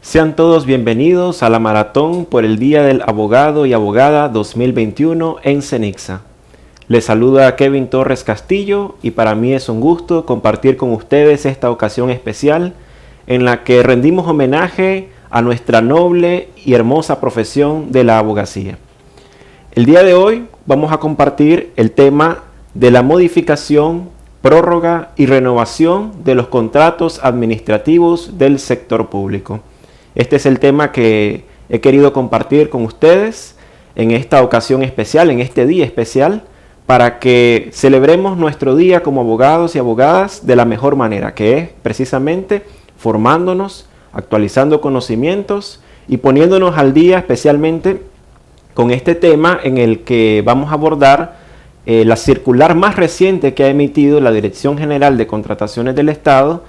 Sean todos bienvenidos a la Maratón por el Día del Abogado y Abogada 2021 en CENICSA. Les saluda Kevin Torres Castillo y para mí es un gusto compartir con ustedes esta ocasión especial en la que rendimos homenaje a nuestra noble y hermosa profesión de la abogacía. El día de hoy vamos a compartir el tema de la modificación, prórroga y renovación de los contratos administrativos del sector público. Este es el tema que he querido compartir con ustedes en esta ocasión especial, en este día especial, para que celebremos nuestro día como abogados y abogadas de la mejor manera, que es precisamente formándonos, actualizando conocimientos y poniéndonos al día especialmente con este tema en el que vamos a abordar la circular más reciente que ha emitido la Dirección General de Contrataciones del Estado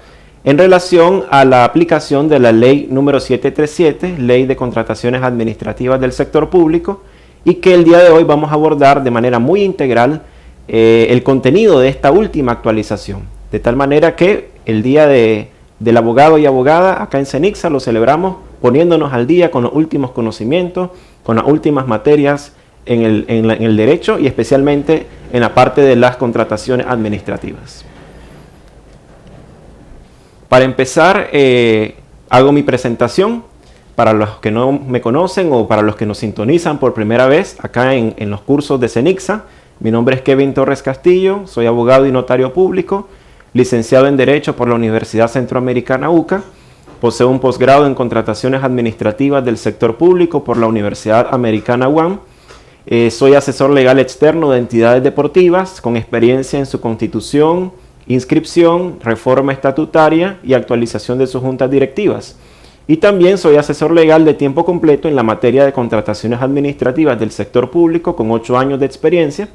en relación a la aplicación de la Ley número 737, Ley de Contrataciones Administrativas del Sector Público, y que el día de hoy vamos a abordar de manera muy integral el contenido de esta última actualización. De tal manera que el Día del Abogado y Abogada acá en CENICSA lo celebramos poniéndonos al día con los últimos conocimientos, con las últimas materias en el derecho y especialmente en la parte de las contrataciones administrativas. Para empezar, hago mi presentación para los que no me conocen o para los que nos sintonizan por primera vez acá en los cursos de CENICSA. Mi nombre es Kevin Torres Castillo, soy abogado y notario público, licenciado en Derecho por la Universidad Centroamericana UCA, poseo un posgrado en Contrataciones Administrativas del Sector Público por la Universidad Americana UAM. Soy asesor legal externo de entidades deportivas con experiencia en su constitución, inscripción, reforma estatutaria y actualización de sus juntas directivas. Y también soy asesor legal de tiempo completo en la materia de contrataciones administrativas del sector público con 8 años de experiencia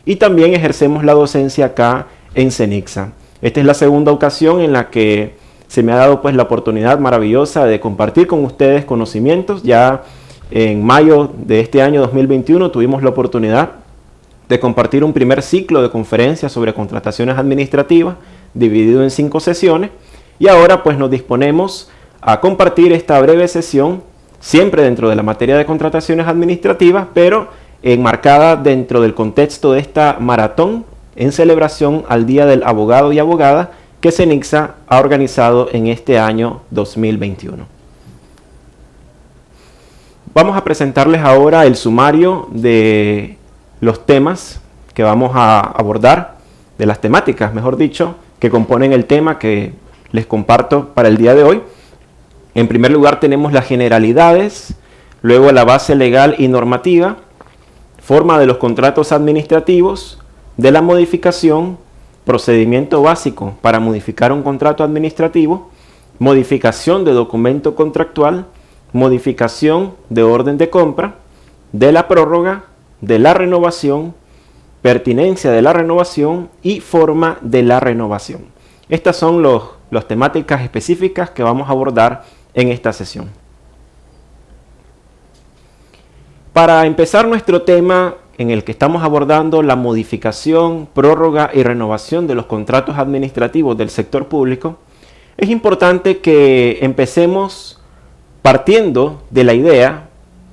y también ejercemos la docencia acá en CENICSA. Esta es la segunda ocasión en la que se me ha dado pues la oportunidad maravillosa de compartir con ustedes conocimientos. Ya en mayo de este año 2021 tuvimos la oportunidad de compartir un primer ciclo de conferencias sobre contrataciones administrativas dividido en 5 sesiones y ahora pues nos disponemos a compartir esta breve sesión siempre dentro de la materia de contrataciones administrativas, pero enmarcada dentro del contexto de esta maratón en celebración al Día del Abogado y Abogada que CENICSA ha organizado en este año 2021. Vamos a presentarles ahora el sumario de los temas que vamos a abordar, de las temáticas, mejor dicho, que componen el tema que les comparto para el día de hoy. En primer lugar tenemos las generalidades, luego la base legal y normativa, forma de los contratos administrativos, de la modificación, procedimiento básico para modificar un contrato administrativo, modificación de documento contractual, modificación de orden de compra, de la prórroga, de la renovación, pertinencia de la renovación y forma de la renovación. Estas son las temáticas específicas que vamos a abordar en esta sesión. Para empezar nuestro tema en el que estamos abordando la modificación, prórroga y renovación de los contratos administrativos del sector público, es importante que empecemos partiendo de la idea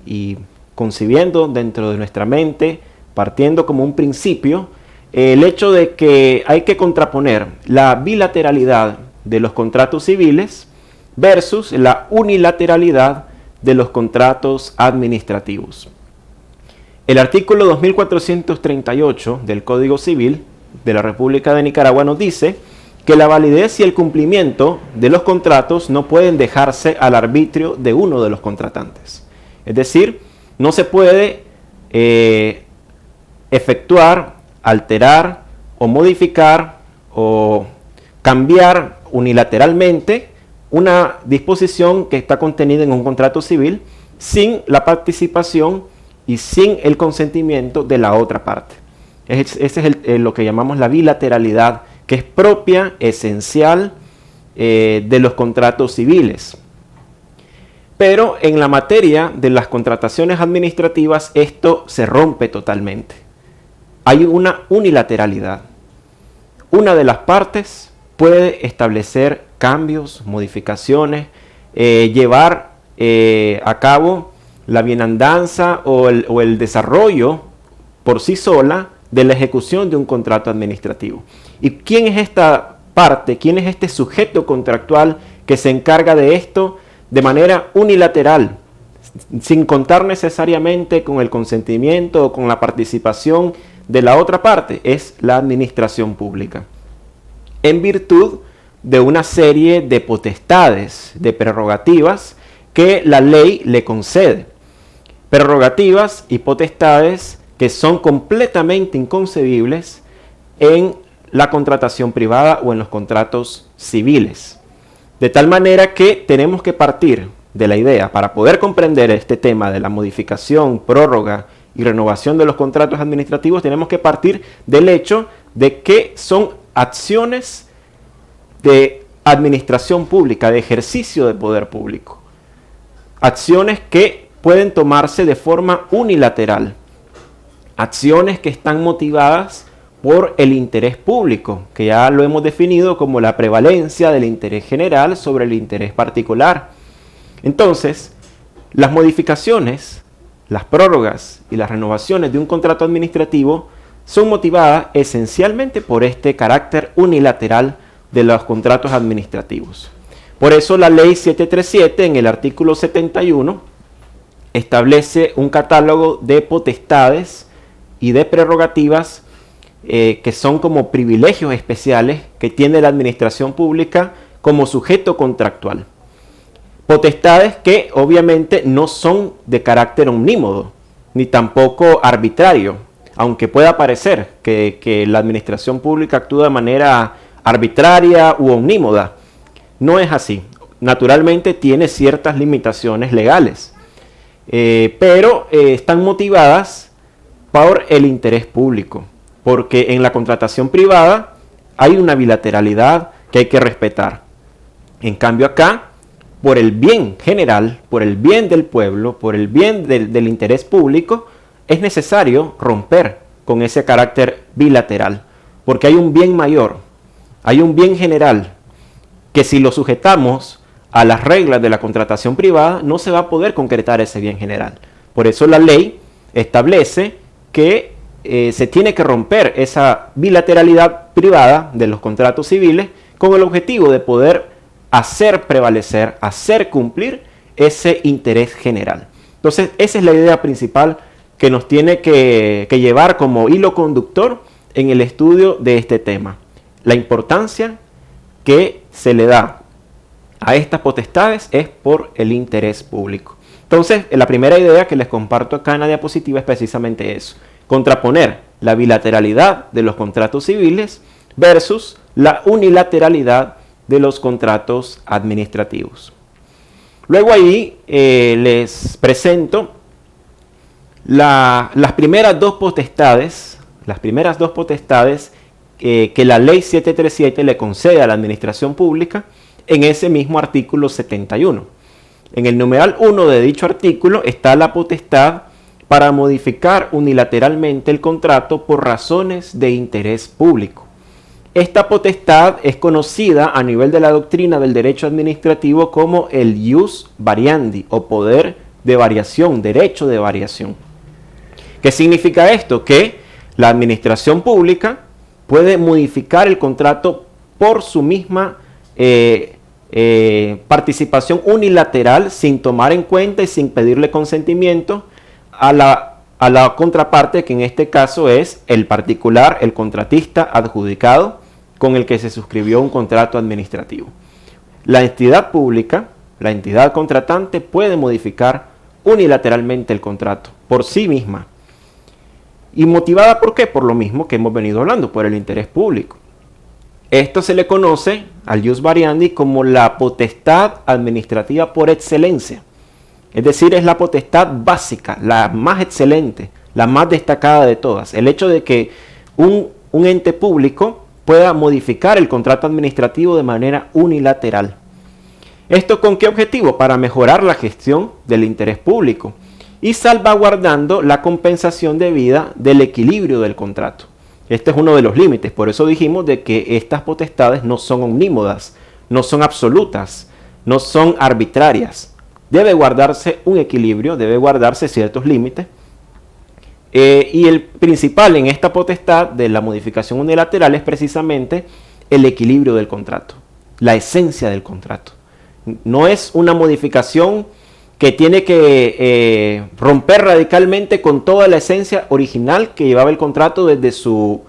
y concibiendo dentro de nuestra mente, partiendo como un principio, el hecho de que hay que contraponer la bilateralidad de los contratos civiles versus la unilateralidad de los contratos administrativos. El artículo 2438 del Código Civil de la República de Nicaragua nos dice que la validez y el cumplimiento de los contratos no pueden dejarse al arbitrio de uno de los contratantes. Es decir, no se puede efectuar, alterar o modificar o cambiar unilateralmente una disposición que está contenida en un contrato civil sin la participación y sin el consentimiento de la otra parte. Ese es lo que llamamos la bilateralidad, que es propia, esencial de los contratos civiles. Pero en la materia de las contrataciones administrativas esto se rompe totalmente. Hay una unilateralidad. Una de las partes puede establecer cambios, modificaciones, llevar a cabo la bienandanza o el desarrollo por sí sola de la ejecución de un contrato administrativo. ¿Y quién es esta parte? ¿Quién es este sujeto contractual que se encarga de esto de manera unilateral, sin contar necesariamente con el consentimiento o con la participación de la otra parte? Es la administración pública, en virtud de una serie de potestades, de prerrogativas que la ley le concede. Prerrogativas y potestades que son completamente inconcebibles en la contratación privada o en los contratos civiles. De tal manera que tenemos que partir de la idea, para poder comprender este tema de la modificación, prórroga y renovación de los contratos administrativos, tenemos que partir del hecho de que son acciones de administración pública, de ejercicio de poder público. Acciones que pueden tomarse de forma unilateral. Acciones que están motivadas por el interés público, que ya lo hemos definido como la prevalencia del interés general sobre el interés particular. Entonces, las modificaciones, las prórrogas y las renovaciones de un contrato administrativo son motivadas esencialmente por este carácter unilateral de los contratos administrativos. Por eso la ley 737 en el artículo 71 establece un catálogo de potestades y de prerrogativas que son como privilegios especiales que tiene la administración pública como sujeto contractual. Potestades que obviamente no son de carácter omnímodo, ni tampoco arbitrario, aunque pueda parecer que la administración pública actúa de manera arbitraria u omnímoda. No es así. Naturalmente tiene ciertas limitaciones legales, pero están motivadas por el interés público, porque en la contratación privada hay una bilateralidad que hay que respetar. En cambio acá, por el bien general, por el bien del pueblo, por el bien del interés público, es necesario romper con ese carácter bilateral, porque hay un bien mayor, hay un bien general, que si lo sujetamos a las reglas de la contratación privada, no se va a poder concretar ese bien general. Por eso la ley establece que se tiene que romper esa bilateralidad privada de los contratos civiles con el objetivo de poder hacer prevalecer, hacer cumplir ese interés general. Entonces, esa es la idea principal que nos tiene que llevar como hilo conductor en el estudio de este tema. La importancia que se le da a estas potestades es por el interés público. Entonces, la primera idea que les comparto acá en la diapositiva es precisamente eso: contraponer la bilateralidad de los contratos civiles versus la unilateralidad de los contratos administrativos. Luego ahí les presento las primeras dos potestades que la ley 737 le concede a la administración pública en ese mismo artículo 71. En el numeral 1 de dicho artículo está la potestad para modificar unilateralmente el contrato por razones de interés público. Esta potestad es conocida a nivel de la doctrina del derecho administrativo como el ius variandi o poder de variación, derecho de variación. ¿Qué significa esto? Que la administración pública puede modificar el contrato por su misma participación unilateral, sin tomar en cuenta y sin pedirle consentimiento a la contraparte, que en este caso es el particular, el contratista adjudicado con el que se suscribió un contrato administrativo. La entidad pública, la entidad contratante, puede modificar unilateralmente el contrato por sí misma. ¿Y motivada por qué? Por lo mismo que hemos venido hablando, por el interés público. Esto se le conoce al ius variandi como la potestad administrativa por excelencia. Es decir, es la potestad básica, la más excelente, la más destacada de todas. El hecho de que un ente público pueda modificar el contrato administrativo de manera unilateral. ¿Esto con qué objetivo? Para mejorar la gestión del interés público y salvaguardando la compensación debida del equilibrio del contrato. Este es uno de los límites, por eso dijimos de que estas potestades no son omnímodas, no son absolutas, no son arbitrarias. debe guardarse un equilibrio, debe guardarse ciertos límites. Y el principal en esta potestad de la modificación unilateral es precisamente el equilibrio del contrato, la esencia del contrato. No es una modificación que tiene que romper radicalmente con toda la esencia original que llevaba el contrato desde su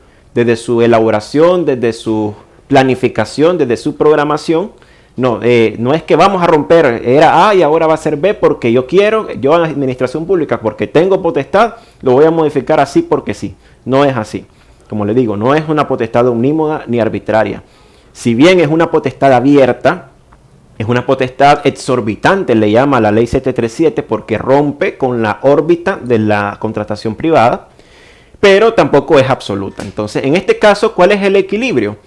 elaboración, desde su planificación, desde su programación. No, no es que vamos a romper, era A y ahora va a ser B porque yo quiero, yo en la administración pública, porque tengo potestad, lo voy a modificar así porque sí. No es así. Como le digo, no es una potestad omnímoda ni arbitraria. Si bien es una potestad abierta, es una potestad exorbitante, le llama la ley 737, porque rompe con la órbita de la contratación privada, pero tampoco es absoluta. Entonces, en este caso, ¿cuál es el equilibrio?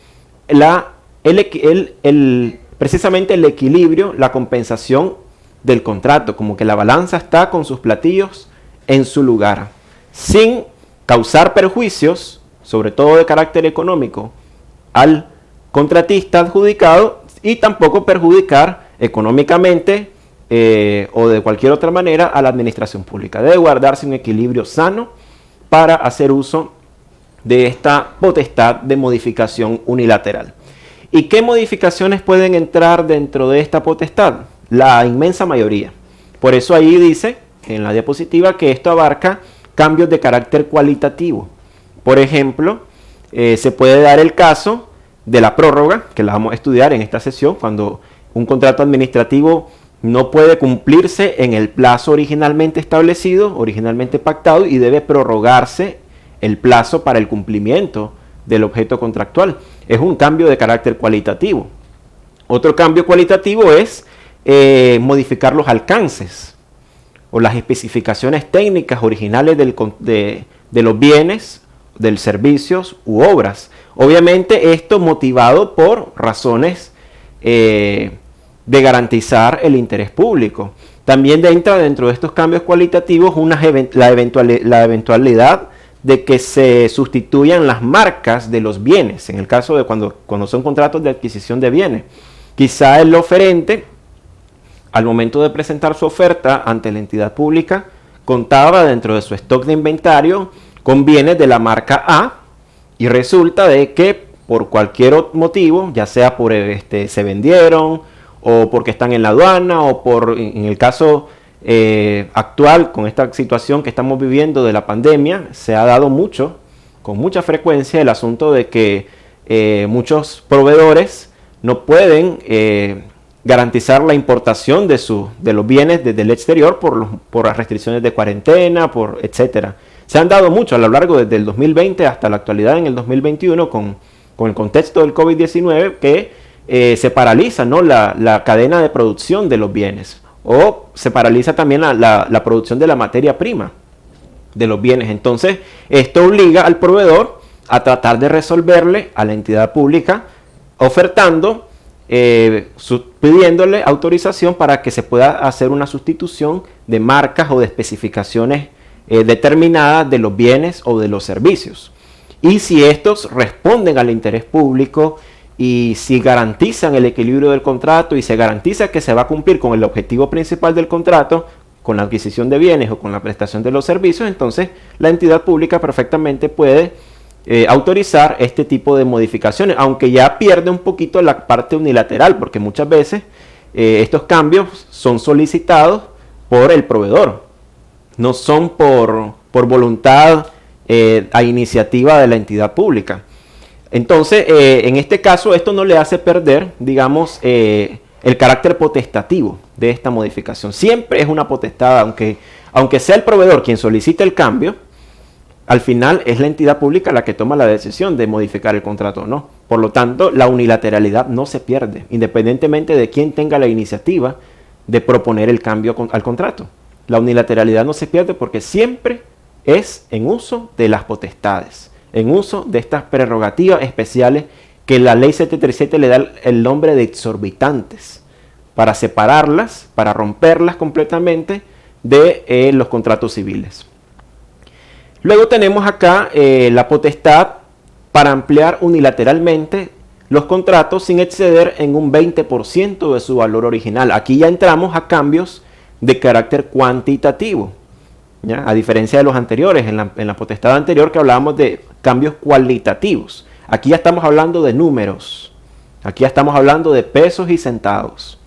Precisamente el equilibrio, la compensación del contrato, como que la balanza está con sus platillos en su lugar, sin causar perjuicios, sobre todo de carácter económico, al contratista adjudicado y tampoco perjudicar económicamente o de cualquier otra manera a la administración pública. Debe guardarse un equilibrio sano para hacer uso de esta potestad de modificación unilateral. ¿Y qué modificaciones pueden entrar dentro de esta potestad? La inmensa mayoría. Por eso ahí dice en la diapositiva que esto abarca cambios de carácter cualitativo. Por ejemplo, se puede dar el caso de la prórroga, que la vamos a estudiar en esta sesión, cuando un contrato administrativo no puede cumplirse en el plazo originalmente establecido, originalmente pactado, y debe prorrogarse el plazo para el cumplimiento del objeto contractual. Es un cambio de carácter cualitativo. Otro cambio cualitativo es modificar los alcances o las especificaciones técnicas originales de los bienes, de servicios u obras. Obviamente esto motivado por razones de garantizar el interés público. También entra dentro de estos cambios cualitativos la eventualidad de que se sustituyan las marcas de los bienes, en el caso de cuando son contratos de adquisición de bienes. Quizá el oferente, al momento de presentar su oferta ante la entidad pública, contaba dentro de su stock de inventario con bienes de la marca A, y resulta de que por cualquier motivo, ya sea por se vendieron, o porque están en la aduana, o en el caso actual, con esta situación que estamos viviendo de la pandemia, se ha dado con mucha frecuencia, el asunto de que muchos proveedores no pueden garantizar la importación de los bienes desde el exterior por las restricciones de cuarentena, etcétera. Se han dado mucho a lo largo desde el 2020 hasta la actualidad en el 2021 con el contexto del COVID-19 que se paraliza, ¿no?, la cadena de producción de los bienes, o se paraliza también la producción de la materia prima de los bienes. Entonces, esto obliga al proveedor a tratar de resolverle a la entidad pública, ofertando, pidiéndole autorización para que se pueda hacer una sustitución de marcas o de especificaciones determinadas de los bienes o de los servicios. Y si estos responden al interés público y si garantizan el equilibrio del contrato y se garantiza que se va a cumplir con el objetivo principal del contrato, con la adquisición de bienes o con la prestación de los servicios, entonces la entidad pública perfectamente puede autorizar este tipo de modificaciones, aunque ya pierde un poquito la parte unilateral, porque muchas veces estos cambios son solicitados por el proveedor, no son por voluntad a iniciativa de la entidad pública. Entonces, en este caso, esto no le hace perder, digamos, el carácter potestativo de esta modificación. Siempre es una potestad, aunque sea el proveedor quien solicite el cambio, al final es la entidad pública la que toma la decisión de modificar el contrato o no. Por lo tanto, la unilateralidad no se pierde, independientemente de quién tenga la iniciativa de proponer el cambio al contrato. La unilateralidad no se pierde porque siempre es en uso de las potestades, en uso de estas prerrogativas especiales que la ley 737 le da el nombre de exorbitantes, para separarlas, para romperlas completamente de los contratos civiles. Luego tenemos acá la potestad para ampliar unilateralmente los contratos sin exceder en un 20% de su valor original. Aquí ya entramos a cambios de carácter cuantitativo, ¿ya? A diferencia de los anteriores, en la potestad anterior que hablábamos de cambios cualitativos. Aquí ya estamos hablando de números, aquí ya estamos hablando de pesos y centavos.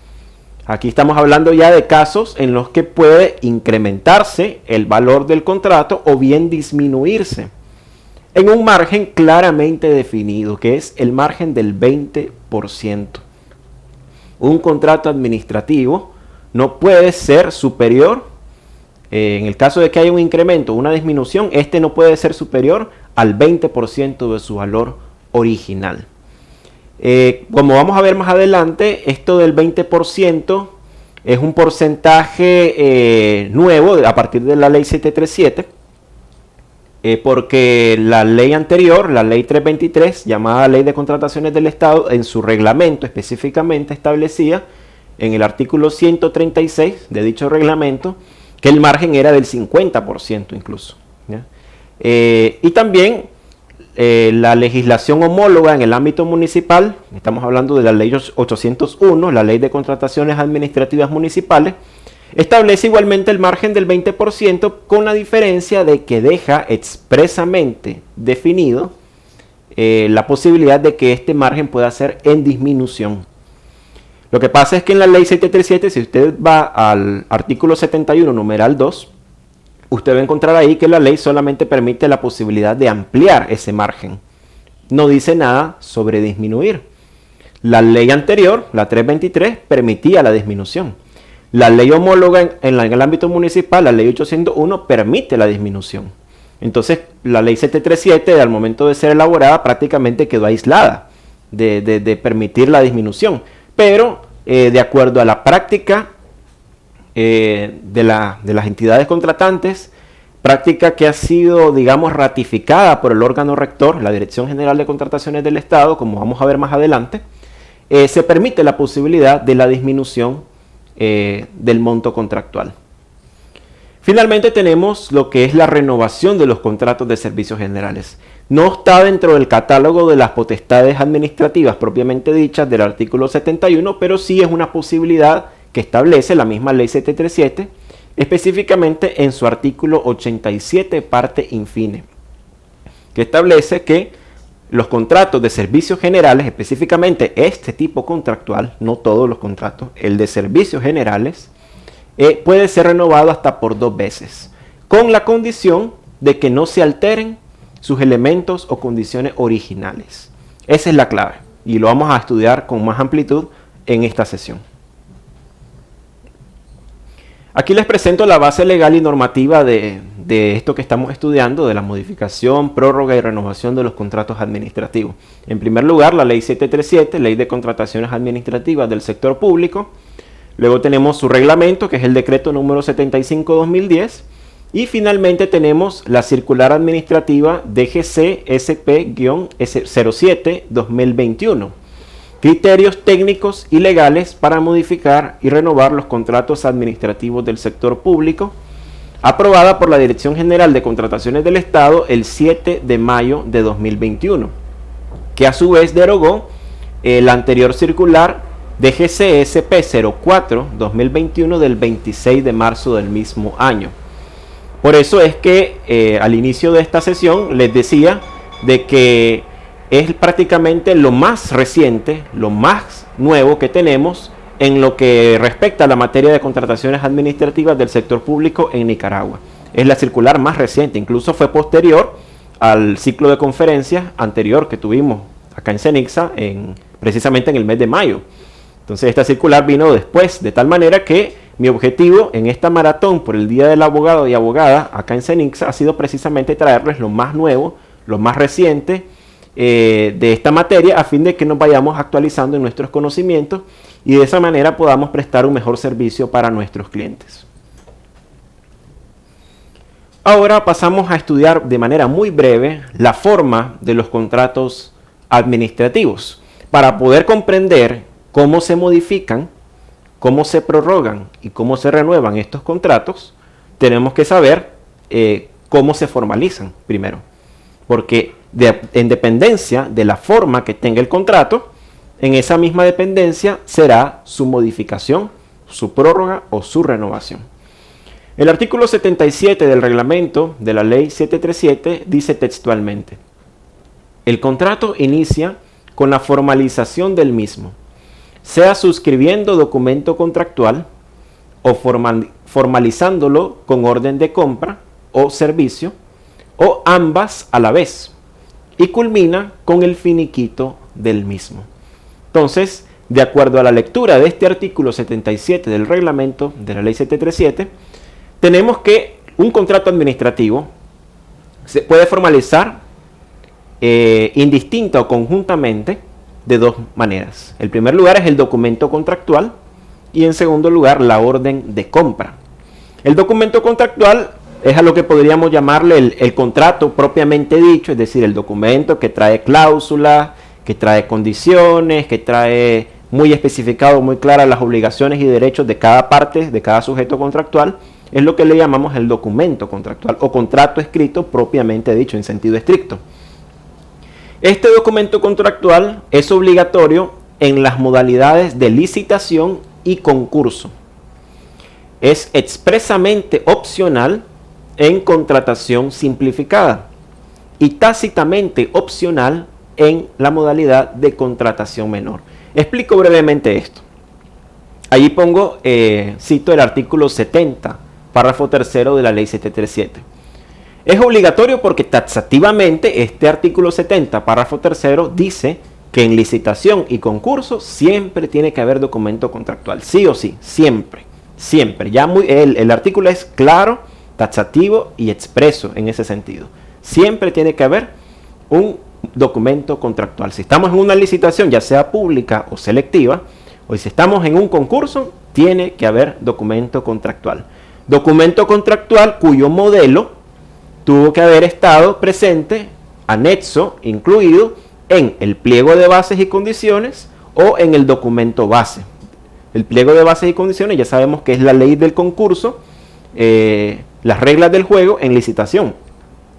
Aquí estamos hablando ya de casos en los que puede incrementarse el valor del contrato o bien disminuirse en un margen claramente definido, que es el margen del 20%. Un contrato administrativo no puede ser superior, en el caso de que haya un incremento o una disminución, este no puede ser superior al 20% de su valor original. Como vamos a ver más adelante, esto del 20% es un porcentaje nuevo a partir de la ley 737, porque la ley anterior, la ley 323, llamada Ley de Contrataciones del Estado, en su reglamento específicamente establecía en el artículo 136 de dicho reglamento que el margen era del 50% incluso, ¿ya? Y también la legislación homóloga en el ámbito municipal, estamos hablando de la ley 801, la ley de contrataciones administrativas municipales, establece igualmente el margen del 20% con la diferencia de que deja expresamente definido la posibilidad de que este margen pueda ser en disminución. Lo que pasa es que en la ley 737, si usted va al artículo 71, numeral 2, usted va a encontrar ahí que la ley solamente permite la posibilidad de ampliar ese margen. No dice nada sobre disminuir. La ley anterior, la 323, permitía la disminución. La ley homóloga en el ámbito municipal, la ley 801, permite la disminución. Entonces, la ley 737, al momento de ser elaborada, prácticamente quedó aislada de permitir la disminución. Pero, de acuerdo a la práctica de las entidades contratantes, práctica que ha sido, digamos, ratificada por el órgano rector, la Dirección General de Contrataciones del Estado, como vamos a ver más adelante, se permite la posibilidad de la disminución del monto contractual. Finalmente tenemos lo que es la renovación de los contratos de servicios generales. No está dentro del catálogo de las potestades administrativas propiamente dichas del artículo 71, pero sí es una posibilidad que establece la misma ley 737, específicamente en su artículo 87, parte infine, que establece que los contratos de servicios generales, específicamente este tipo contractual, no todos los contratos, el de servicios generales, puede ser renovado hasta por 2 veces, con la condición de que no se alteren sus elementos o condiciones originales. Esa es la clave y lo vamos a estudiar con más amplitud en esta sesión. Aquí les presento la base legal y normativa de esto que estamos estudiando, de la modificación, prórroga y renovación de los contratos administrativos. En primer lugar, la ley 737, Ley de Contrataciones Administrativas del Sector Público. Luego tenemos su reglamento, que es el decreto número 75/2010. Y finalmente tenemos la circular administrativa DGC SP-07-2021. Criterios técnicos y legales para modificar y renovar los contratos administrativos del sector público, aprobada por la Dirección General de Contrataciones del Estado el 7 de mayo de 2021, que a su vez derogó la anterior circular DGC SP-04-2021 del 26 de marzo del mismo año. Por eso es que al inicio de esta sesión les decía de que es prácticamente lo más reciente, lo más nuevo que tenemos en lo que respecta a la materia de contrataciones administrativas del sector público en Nicaragua. Es la circular más reciente, incluso fue posterior al ciclo de conferencias anterior que tuvimos acá en CENICSA, precisamente en el mes de mayo. Entonces esta circular vino después, de tal manera que mi objetivo en esta maratón por el Día del Abogado y Abogada acá en CENICSA ha sido precisamente traerles lo más nuevo, lo más reciente de esta materia, a fin de que nos vayamos actualizando en nuestros conocimientos y de esa manera podamos prestar un mejor servicio para nuestros clientes. Ahora pasamos a estudiar de manera muy breve la forma de los contratos administrativos para poder comprender cómo se modifican, cómo se prorrogan y cómo se renuevan estos contratos. Tenemos que saber cómo se formalizan primero, porque en dependencia de la forma que tenga el contrato, en esa misma dependencia será su modificación, su prórroga o su renovación. El artículo 77 del reglamento de la ley 737 dice textualmente: el contrato inicia con la formalización del mismo, sea suscribiendo documento contractual o formalizándolo con orden de compra o servicio, o ambas a la vez, y culmina con el finiquito del mismo. Entonces, de acuerdo a la lectura de este artículo 77 del reglamento de la ley 737, tenemos que un contrato administrativo se puede formalizar indistinta o conjuntamente de dos maneras. El primer lugar es el documento contractual y en segundo lugar la orden de compra. El documento contractual es a lo que podríamos llamarle el contrato propiamente dicho, es decir, el documento que trae cláusulas, que trae condiciones, que trae muy especificado, muy claras las obligaciones y derechos de cada parte, de cada sujeto contractual. Es lo que le llamamos el documento contractual o contrato escrito propiamente dicho en sentido estricto. Este documento contractual es obligatorio en las modalidades de licitación y concurso. Es expresamente opcional en contratación simplificada y tácitamente opcional en la modalidad de contratación menor. Explico brevemente esto. Allí pongo, cito el artículo 70, párrafo tercero de la ley 737. Es obligatorio porque taxativamente este artículo 70, párrafo tercero, dice que en licitación y concurso siempre tiene que haber documento contractual, sí o sí, siempre, siempre. Ya el artículo es claro, taxativo y expreso en ese sentido. Siempre tiene que haber un documento contractual. Si estamos en una licitación, ya sea pública o selectiva, o si estamos en un concurso, tiene que haber documento contractual. Documento contractual cuyo modelo tuvo que haber estado presente, anexo, incluido en el pliego de bases y condiciones o en el documento base. El pliego de bases y condiciones ya sabemos que es la ley del concurso, las reglas del juego en licitación,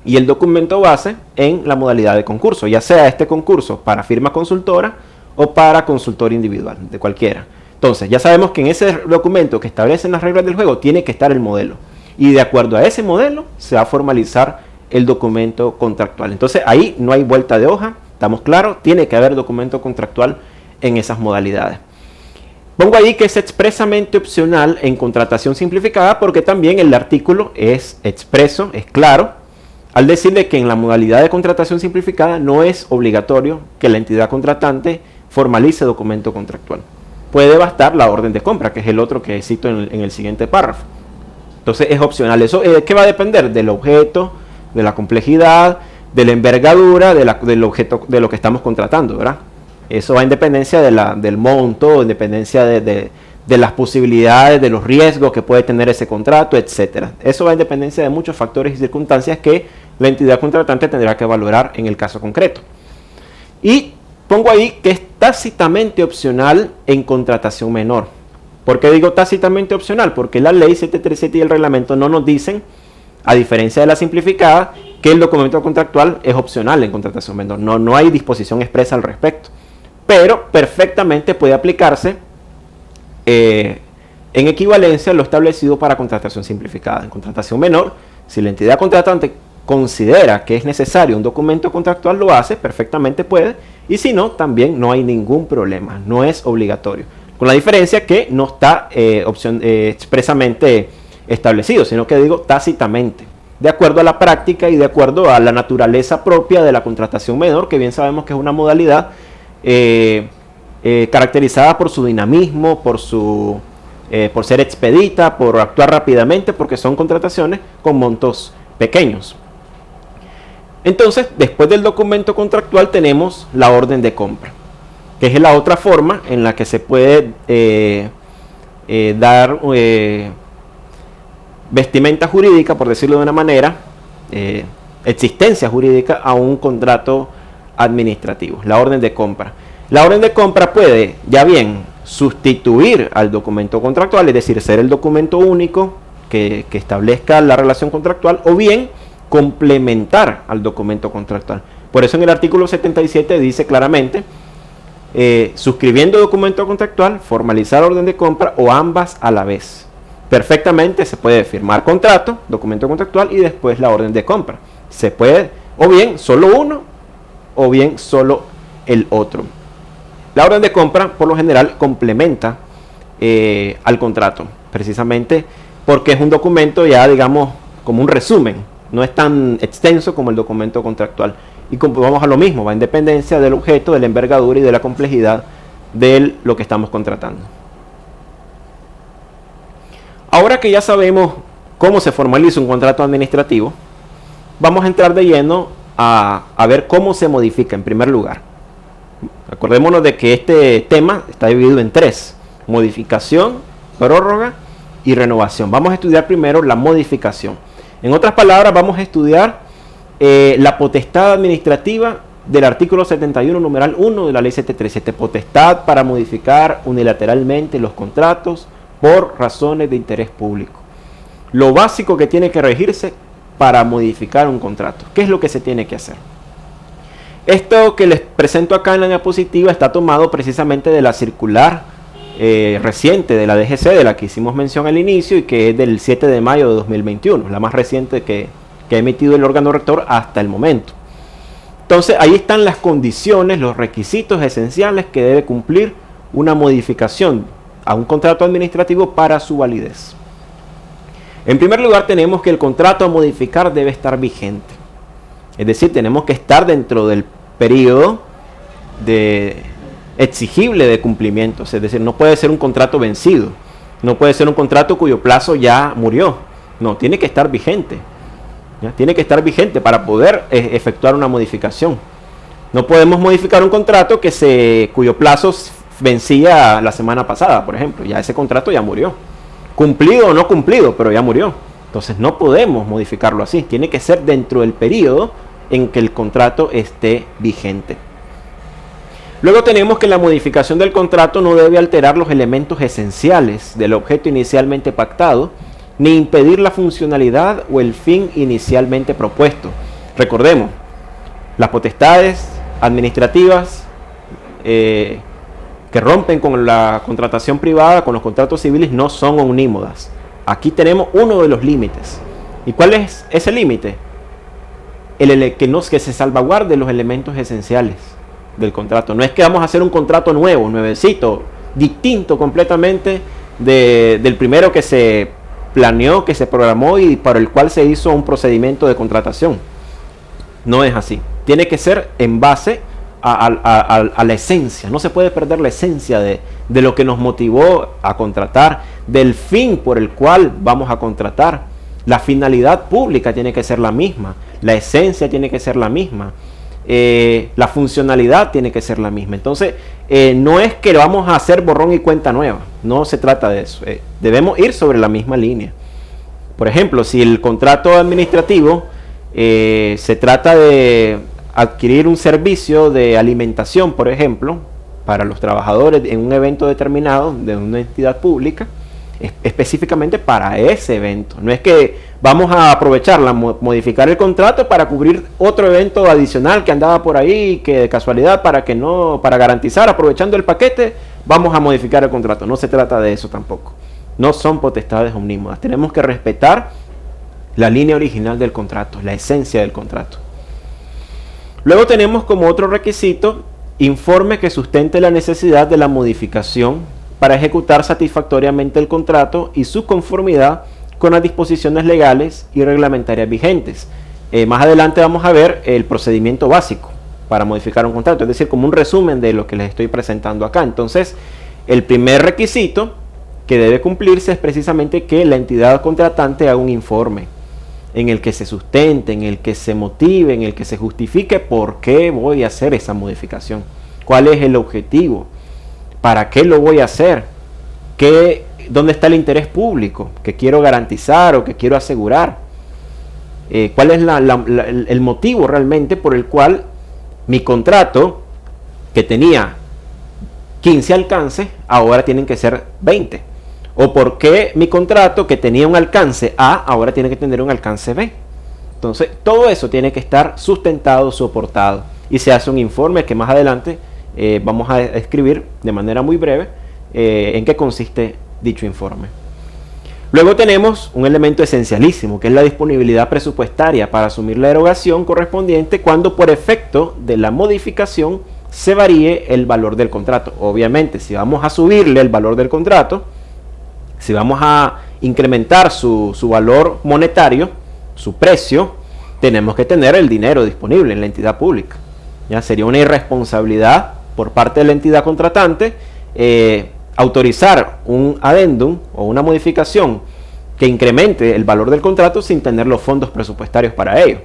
y el documento base en la modalidad de concurso, ya sea este concurso para firma consultora o para consultor individual, de cualquiera. Entonces ya sabemos que en ese documento que establecen las reglas del juego tiene que estar el modelo, y de acuerdo a ese modelo se va a formalizar el documento contractual. Entonces ahí no hay vuelta de hoja, estamos claros, tiene que haber documento contractual en esas modalidades. Pongo ahí que es expresamente opcional en contratación simplificada porque también el artículo es expreso, es claro, al decirle que en la modalidad de contratación simplificada no es obligatorio que la entidad contratante formalice documento contractual. Puede bastar la orden de compra, que es el otro que cito en el siguiente párrafo. Entonces es opcional. Eso ¿qué va a depender? Del objeto, de la complejidad, de la envergadura, del objeto, de lo que estamos contratando, ¿verdad? Eso va en dependencia del monto, en dependencia de las posibilidades, de los riesgos que puede tener ese contrato, etcétera. Eso va en dependencia de muchos factores y circunstancias que la entidad contratante tendrá que valorar en el caso concreto. Y pongo ahí que es tácitamente opcional en contratación menor. ¿Por qué digo tácitamente opcional? Porque la ley 737 y el reglamento no nos dicen, a diferencia de la simplificada, que el documento contractual es opcional en contratación menor. No hay disposición expresa al respecto. Pero perfectamente puede aplicarse en equivalencia a lo establecido para contratación simplificada. En contratación menor, si la entidad contratante considera que es necesario un documento contractual, lo hace, perfectamente puede, y si no, también no hay ningún problema, no es obligatorio. Con la diferencia que no está expresamente establecido, sino que digo tácitamente, de acuerdo a la práctica y de acuerdo a la naturaleza propia de la contratación menor, que bien sabemos que es una modalidad caracterizada por su dinamismo, por ser expedita, por actuar rápidamente, porque son contrataciones con montos pequeños. Entonces, después del documento contractual tenemos la orden de compra, que es la otra forma en la que se puede dar vestimenta jurídica, por decirlo de una manera, existencia jurídica a un contrato administrativo, la orden de compra. La orden de compra puede, ya bien, sustituir al documento contractual, es decir, ser el documento único que establezca la relación contractual, o bien complementar al documento contractual. Por eso en el artículo 77 dice claramente suscribiendo documento contractual, formalizar orden de compra o ambas a la vez. Perfectamente se puede firmar contrato, documento contractual y después la orden de compra. Se puede o bien solo uno o bien solo el otro. La orden de compra por lo general complementa al contrato, precisamente porque es un documento ya, digamos, como un resumen, no es tan extenso como el documento contractual. Y vamos a lo mismo, va en dependencia del objeto, de la envergadura y de la complejidad de lo que estamos contratando. Ahora que ya sabemos cómo se formaliza un contrato administrativo, vamos a entrar de lleno a ver cómo se modifica en primer lugar. Acordémonos de que este tema está dividido en tres: modificación, prórroga y renovación. Vamos a estudiar primero la modificación. En otras palabras, vamos a estudiar la potestad administrativa del artículo 71, numeral 1 de la ley 737, potestad para modificar unilateralmente los contratos por razones de interés público. Lo básico que tiene que regirse para modificar un contrato. ¿Qué es lo que se tiene que hacer? Esto que les presento acá en la diapositiva está tomado precisamente de la circular reciente de la DGC, de la que hicimos mención al inicio y que es del 7 de mayo de 2021, la más reciente que ha emitido el órgano rector hasta el momento. Entonces ahí están las condiciones, los requisitos esenciales que debe cumplir una modificación a un contrato administrativo para su validez. En primer lugar, tenemos que el contrato a modificar debe estar vigente. Es decir, tenemos que estar dentro del periodo exigible de cumplimiento. Es decir, no puede ser un contrato vencido. No puede ser un contrato cuyo plazo ya murió. No, tiene que estar vigente. ¿Ya? Tiene que estar vigente para poder efectuar una modificación. No podemos modificar un contrato cuyo plazo vencía la semana pasada, por ejemplo. Ya ese contrato ya murió. Cumplido o no cumplido, pero ya murió. Entonces no podemos modificarlo así. Tiene que ser dentro del periodo en que el contrato esté vigente. Luego tenemos que la modificación del contrato no debe alterar los elementos esenciales del objeto inicialmente pactado, ni impedir la funcionalidad o el fin inicialmente propuesto. Recordemos, las potestades administrativas que rompen con la contratación privada, con los contratos civiles, no son omnímodas. Aquí tenemos uno de los límites. ¿Y cuál es ese límite? Que se salvaguarde los elementos esenciales del contrato. No es que vamos a hacer un contrato nuevo, nuevecito, distinto completamente del primero que se planeó, que se programó y para el cual se hizo un procedimiento de contratación. No es así. Tiene que ser en base a la esencia. No se puede perder la esencia de lo que nos motivó a contratar, del fin por el cual vamos a contratar. La finalidad pública tiene que ser la misma, la esencia tiene que ser la misma, la funcionalidad tiene que ser la misma. Entonces no es que vamos a hacer borrón y cuenta nueva, no se trata de eso. Debemos ir sobre la misma línea. Por ejemplo, si el contrato administrativo se trata de adquirir un servicio de alimentación, por ejemplo, para los trabajadores en un evento determinado de una entidad pública, específicamente para ese evento. No es que vamos a aprovecharla, modificar el contrato para cubrir otro evento adicional que andaba por ahí, que de casualidad para garantizar, aprovechando el paquete, vamos a modificar el contrato. No se trata de eso tampoco. No son potestades omnímodas. Tenemos que respetar la línea original del contrato, la esencia del contrato. Luego tenemos como otro requisito informe que sustente la necesidad de la modificación para ejecutar satisfactoriamente el contrato y su conformidad con las disposiciones legales y reglamentarias vigentes. Más adelante vamos a ver el procedimiento básico para modificar un contrato, es decir, como un resumen de lo que les estoy presentando acá. Entonces, el primer requisito que debe cumplirse es precisamente que la entidad contratante haga un informe en el que se sustente, en el que se motive, en el que se justifique por qué voy a hacer esa modificación, cuál es el objetivo, para qué lo voy a hacer, dónde está el interés público que quiero garantizar o que quiero asegurar, cuál es el motivo realmente por el cual mi contrato, que tenía 15 alcances, ahora tienen que ser 20. O por qué mi contrato, que tenía un alcance A, ahora tiene que tener un alcance B. Entonces, todo eso tiene que estar sustentado, soportado. Y se hace un informe que más adelante vamos a escribir de manera muy breve en qué consiste dicho informe. Luego tenemos un elemento esencialísimo, que es la disponibilidad presupuestaria para asumir la erogación correspondiente cuando por efecto de la modificación se varíe el valor del contrato. Obviamente, si vamos a subirle el valor del contrato, si vamos a incrementar su valor monetario, su precio, tenemos que tener el dinero disponible en la entidad pública. Ya sería una irresponsabilidad por parte de la entidad contratante autorizar un adendum o una modificación que incremente el valor del contrato sin tener los fondos presupuestarios para ello.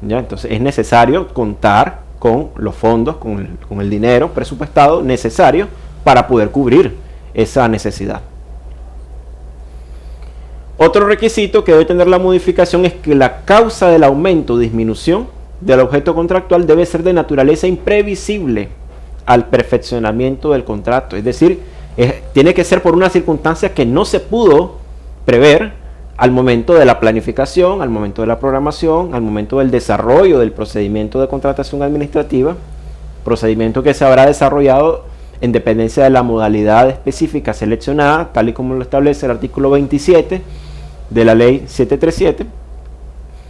¿Ya? Entonces es necesario contar con los fondos, con el dinero presupuestado necesario para poder cubrir esa necesidad. Otro requisito que debe tener la modificación es que la causa del aumento o disminución del objeto contractual debe ser de naturaleza imprevisible al perfeccionamiento del contrato. Es decir, tiene que ser por una circunstancia que no se pudo prever al momento de la planificación, al momento de la programación, al momento del desarrollo del procedimiento de contratación administrativa, procedimiento que se habrá desarrollado en dependencia de la modalidad específica seleccionada, tal y como lo establece el artículo 27 de la ley 737.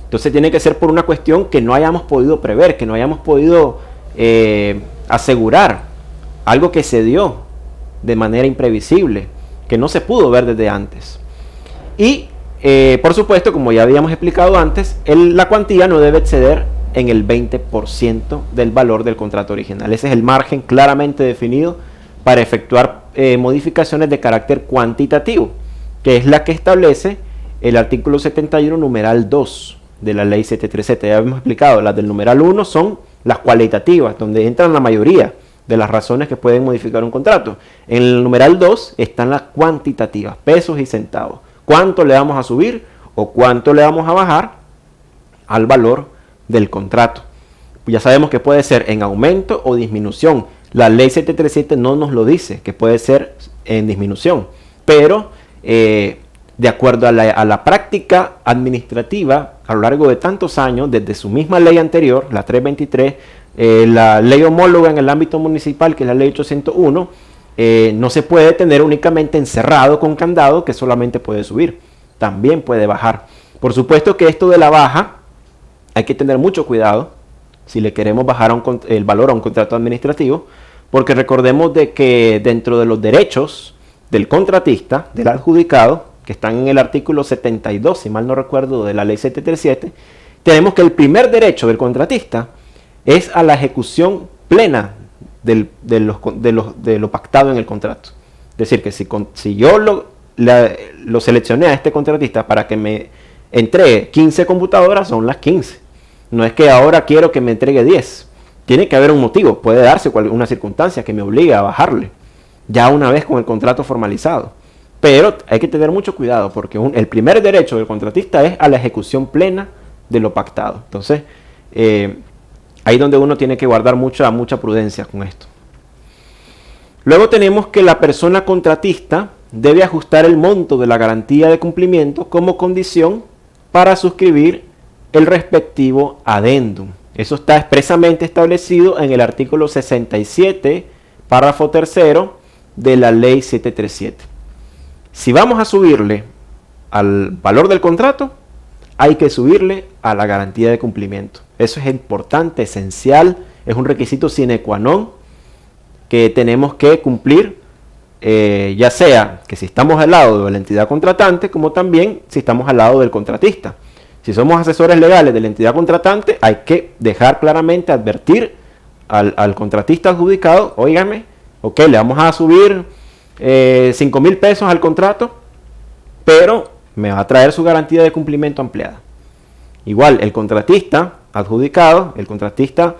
Entonces tiene que ser por una cuestión que no hayamos podido prever, que no hayamos podido asegurar, algo que se dio de manera imprevisible, que no se pudo ver desde antes. Y por supuesto, como ya habíamos explicado antes, la cuantía no debe exceder en el 20% del valor del contrato original. Ese es el margen claramente definido para efectuar modificaciones de carácter cuantitativo, que es la que establece el artículo 71 numeral 2 de la ley 737. Ya habíamos explicado, las del numeral 1 son las cualitativas, donde entran la mayoría de las razones que pueden modificar un contrato. En el numeral 2 están las cuantitativas, pesos y centavos. ¿Cuánto le vamos a subir o cuánto le vamos a bajar al valor del contrato? Ya sabemos que puede ser en aumento o disminución. La ley 737 no nos lo dice, que puede ser en disminución, pero de acuerdo a la práctica administrativa a lo largo de tantos años, desde su misma ley anterior, la 323, la ley homóloga en el ámbito municipal, que es la ley 801, no se puede tener únicamente encerrado con candado, que solamente puede subir, también puede bajar. Por supuesto que esto de la baja hay que tener mucho cuidado si le queremos bajar el valor a un contrato administrativo, porque recordemos de que dentro de los derechos del contratista, del adjudicado, que están en el artículo 72, si mal no recuerdo, de la ley 737, tenemos que el primer derecho del contratista es a la ejecución plena de lo pactado en el contrato. Es decir, que si yo lo seleccioné a este contratista para que me entregue 15 computadoras, son las 15. No es que ahora quiero que me entregue 10. Tiene que haber un motivo, puede darse una circunstancia que me obligue a bajarle, ya una vez con el contrato formalizado. Pero hay que tener mucho cuidado porque el primer derecho del contratista es a la ejecución plena de lo pactado. Entonces, ahí donde uno tiene que guardar mucha prudencia con esto. Luego tenemos que la persona contratista debe ajustar el monto de la garantía de cumplimiento como condición para suscribir el respectivo adendum. Eso está expresamente establecido en el artículo 67, párrafo tercero de la ley 737. Si vamos a subirle al valor del contrato, hay que subirle a la garantía de cumplimiento. Eso es importante, esencial, es un requisito sine qua non que tenemos que cumplir, ya sea que si estamos al lado de la entidad contratante, como también si estamos al lado del contratista. Si somos asesores legales de la entidad contratante, hay que dejar claramente, advertir al contratista adjudicado, óigame, ok, le vamos a subir 5,000 pesos al contrato, pero me va a traer su garantía de cumplimiento ampliada. Igual, el contratista adjudicado, el contratista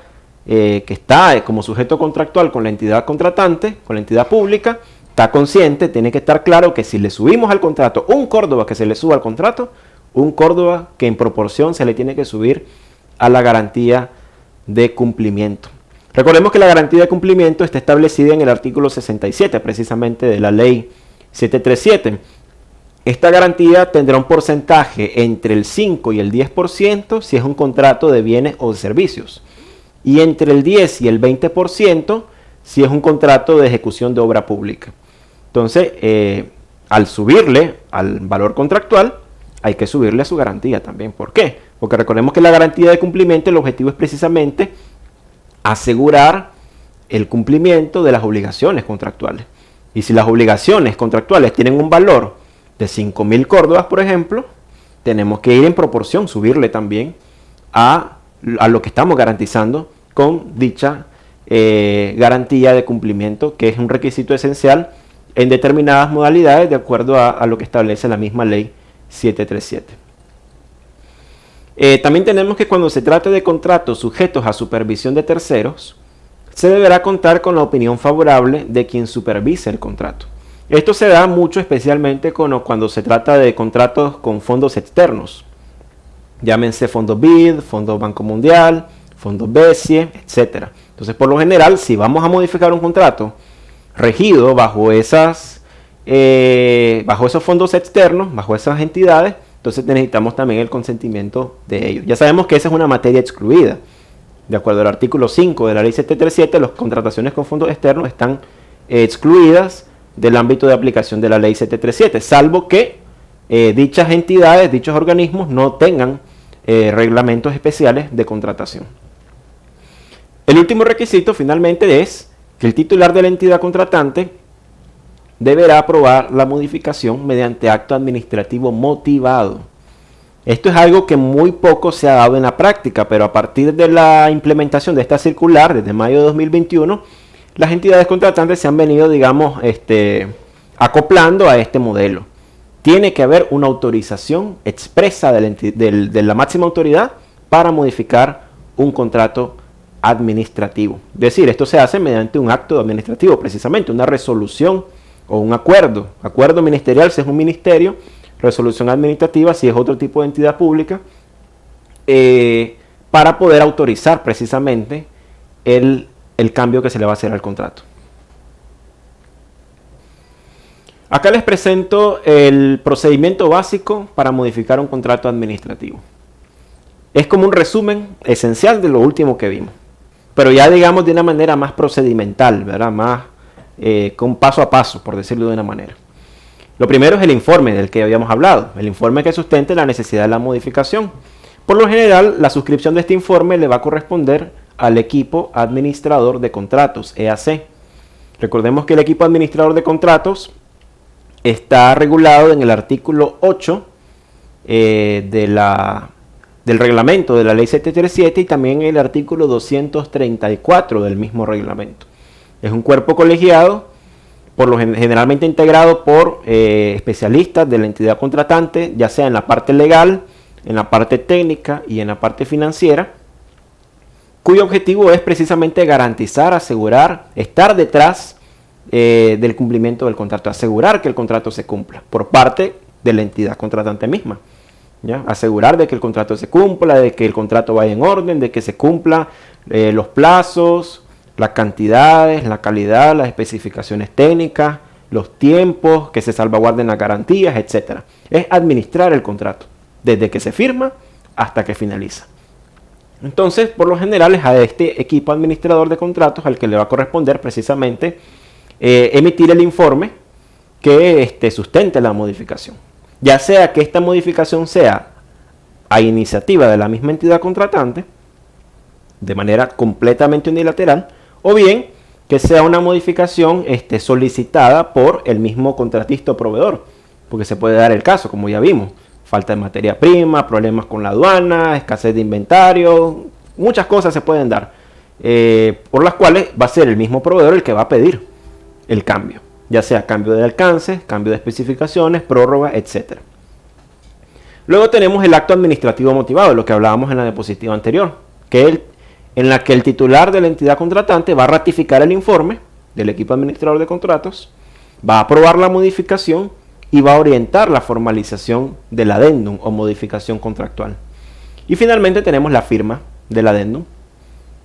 que está como sujeto contractual con la entidad contratante, con la entidad pública, está consciente, tiene que estar claro que si le subimos al contrato un Córdoba que se le suba al contrato, un Córdoba que en proporción se le tiene que subir a la garantía de cumplimiento. Recordemos que la garantía de cumplimiento está establecida en el artículo 67 precisamente de la ley 737. Esta garantía tendrá un porcentaje entre el 5 y el 10% si es un contrato de bienes o de servicios, y entre el 10 y el 20% si es un contrato de ejecución de obra pública. Entonces, al subirle al valor contractual, hay que subirle a su garantía también. ¿Por qué? Porque recordemos que la garantía de cumplimiento, el objetivo es precisamente asegurar el cumplimiento de las obligaciones contractuales. Y si las obligaciones contractuales tienen un valor de 5.000 córdobas, por ejemplo, tenemos que ir en proporción, subirle también a lo que estamos garantizando con dicha garantía de cumplimiento, que es un requisito esencial en determinadas modalidades de acuerdo a lo que establece la misma ley 737. También tenemos que cuando se trate de contratos sujetos a supervisión de terceros, se deberá contar con la opinión favorable de quien supervise el contrato. Esto se da mucho especialmente cuando se trata de contratos con fondos externos. Llámense fondos BID, fondos Banco Mundial, fondos BESIE, etc. Entonces, por lo general, si vamos a modificar un contrato regido bajo esos fondos externos, bajo esas entidades, entonces necesitamos también el consentimiento de ellos. Ya sabemos que esa es una materia excluida. De acuerdo al artículo 5 de la ley 737, las contrataciones con fondos externos están excluidas del ámbito de aplicación de la ley 737, salvo que dichas entidades, dichos organismos no tengan reglamentos especiales de contratación. El último requisito finalmente es que el titular de la entidad contratante deberá aprobar la modificación mediante acto administrativo motivado. Esto es algo que muy poco se ha dado en la práctica, pero a partir de la implementación de esta circular, desde mayo de 2021, las entidades contratantes se han venido, digamos, acoplando a este modelo. Tiene que haber una autorización expresa de la máxima autoridad para modificar un contrato administrativo. Es decir, esto se hace mediante un acto administrativo, precisamente, una resolución o un acuerdo ministerial si es un ministerio, resolución administrativa si es otro tipo de entidad pública, para poder autorizar precisamente el cambio que se le va a hacer al contrato. Acá les presento el procedimiento básico para modificar un contrato administrativo. Es como un resumen esencial de lo último que vimos, pero ya digamos de una manera más procedimental, ¿verdad? Más con paso a paso, por decirlo de una manera. Lo primero es el informe del que habíamos hablado, el informe que sustente la necesidad de la modificación. Por lo general, la suscripción de este informe le va a corresponder al equipo administrador de contratos, EAC. Recordemos que el equipo administrador de contratos está regulado en el artículo 8 del reglamento de la ley 737 y también en el artículo 234 del mismo reglamento. Es un cuerpo colegiado, generalmente integrado por especialistas de la entidad contratante, ya sea en la parte legal, en la parte técnica y en la parte financiera, cuyo objetivo es precisamente garantizar, asegurar, estar detrás del cumplimiento del contrato, asegurar que el contrato se cumpla por parte de la entidad contratante misma. ¿Ya? Asegurar de que el contrato se cumpla, de que el contrato vaya en orden, de que se cumpla los plazos, las cantidades, la calidad, las especificaciones técnicas, los tiempos, que se salvaguarden las garantías, etc. Es administrar el contrato, desde que se firma hasta que finaliza. Entonces, por lo general es a este equipo administrador de contratos al que le va a corresponder precisamente emitir el informe que sustente la modificación. Ya sea que esta modificación sea a iniciativa de la misma entidad contratante, de manera completamente unilateral, o bien que sea una modificación solicitada por el mismo contratista o proveedor, porque se puede dar el caso, como ya vimos, falta de materia prima, problemas con la aduana, escasez de inventario, muchas cosas se pueden dar, por las cuales va a ser el mismo proveedor el que va a pedir el cambio, ya sea cambio de alcance, cambio de especificaciones, prórroga, etc. Luego tenemos el acto administrativo motivado, lo que hablábamos en la diapositiva anterior, en la que el titular de la entidad contratante va a ratificar el informe del equipo administrador de contratos, va a aprobar la modificación y va a orientar la formalización del adendum o modificación contractual. Y finalmente tenemos la firma del adendum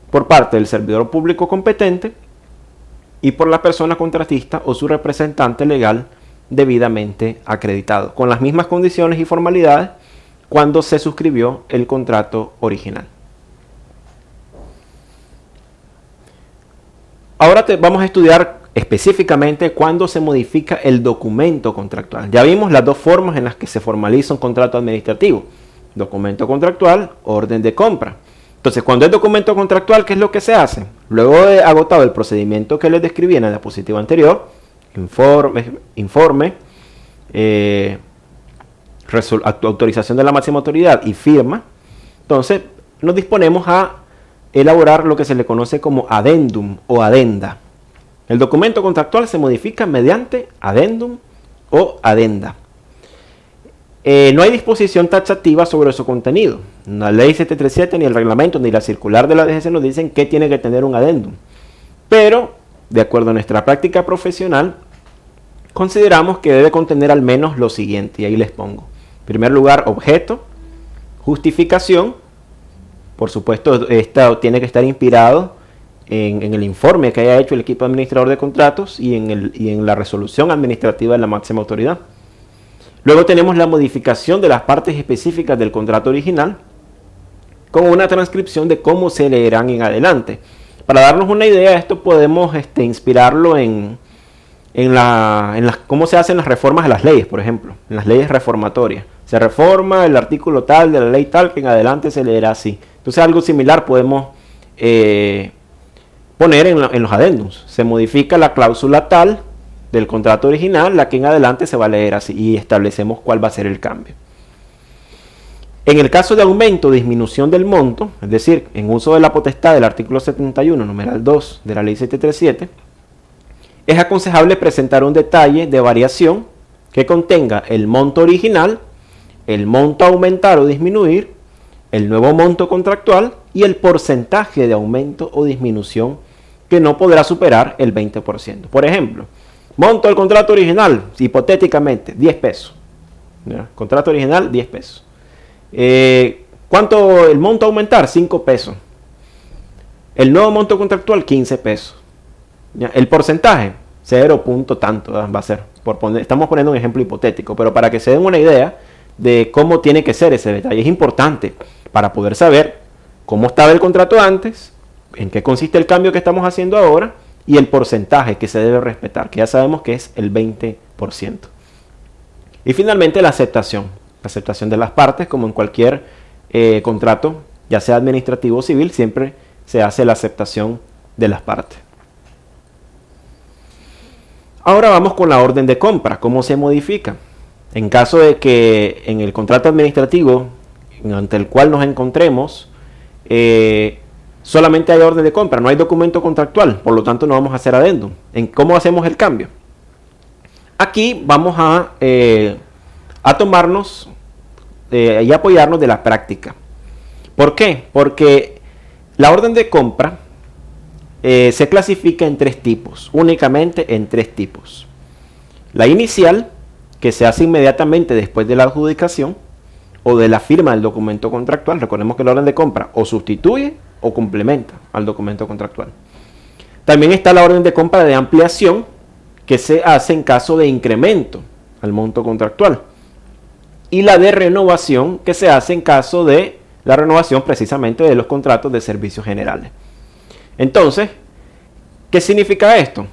por parte del servidor público competente y por la persona contratista o su representante legal debidamente acreditado, con las mismas condiciones y formalidades cuando se suscribió el contrato original. Ahora vamos a estudiar específicamente cuándo se modifica el documento contractual. Ya vimos las dos formas en las que se formaliza un contrato administrativo. Documento contractual, orden de compra. Entonces, cuando es documento contractual, ¿qué es lo que se hace? Luego de agotado el procedimiento que les describí en la diapositiva anterior, informe, autorización de la máxima autoridad y firma, entonces nos disponemos a elaborar lo que se le conoce como adendum o adenda. El documento contractual se modifica mediante adendum o adenda. No hay disposición taxativa sobre su contenido. La ley 737, ni el reglamento, ni la circular de la DGC nos dicen que tiene que tener un adendum. Pero, de acuerdo a nuestra práctica profesional, consideramos que debe contener al menos lo siguiente, y ahí les pongo. En primer lugar, objeto, justificación. Por supuesto, esto tiene que estar inspirado en el informe que haya hecho el equipo administrador de contratos y en la resolución administrativa de la máxima autoridad. Luego tenemos la modificación de las partes específicas del contrato original con una transcripción de cómo se leerán en adelante. Para darnos una idea de esto podemos inspirarlo en cómo se hacen las reformas a las leyes, por ejemplo, en las leyes reformatorias. Se reforma el artículo tal de la ley tal que en adelante se leerá así. Entonces algo similar podemos poner en los adendums. Se modifica la cláusula tal del contrato original, la que en adelante se va a leer así, y establecemos cuál va a ser el cambio. En el caso de aumento o disminución del monto, es decir, en uso de la potestad del artículo 71, numeral 2 de la ley 737, es aconsejable presentar un detalle de variación que contenga el monto original, el monto a aumentar o disminuir, el nuevo monto contractual y el porcentaje de aumento o disminución que no podrá superar el 20%. Por ejemplo, monto del contrato original, hipotéticamente, 10 pesos. ¿Ya? Contrato original, 10 pesos. ¿Cuánto el monto a aumentar? 5 pesos. El nuevo monto contractual, 15 pesos. ¿Ya? El porcentaje, 0 punto tanto va a ser. Estamos poniendo un ejemplo hipotético, pero para que se den una idea de cómo tiene que ser ese detalle. Es importante para poder saber cómo estaba el contrato antes, en qué consiste el cambio que estamos haciendo ahora, y el porcentaje que se debe respetar, que ya sabemos que es el 20%. Y finalmente la aceptación de las partes, como en cualquier contrato, ya sea administrativo o civil, siempre se hace la aceptación de las partes. Ahora vamos con la orden de compra, ¿cómo se modifica? En caso de que en el contrato administrativo ante el cual nos encontremos, solamente hay orden de compra, no hay documento contractual, por lo tanto no vamos a hacer adendum. ¿En cómo hacemos el cambio? Aquí vamos a tomarnos y apoyarnos de la práctica. ¿Por qué? Porque la orden de compra se clasifica en 3 tipos, únicamente en 3 tipos. La inicial, que se hace inmediatamente después de la adjudicación o de la firma del documento contractual. Recordemos que la orden de compra o sustituye o complementa al documento contractual. También está la orden de compra de ampliación, que se hace en caso de incremento al monto contractual. Y la de renovación, que se hace en caso de la renovación precisamente de los contratos de servicios generales. Entonces, ¿qué significa esto?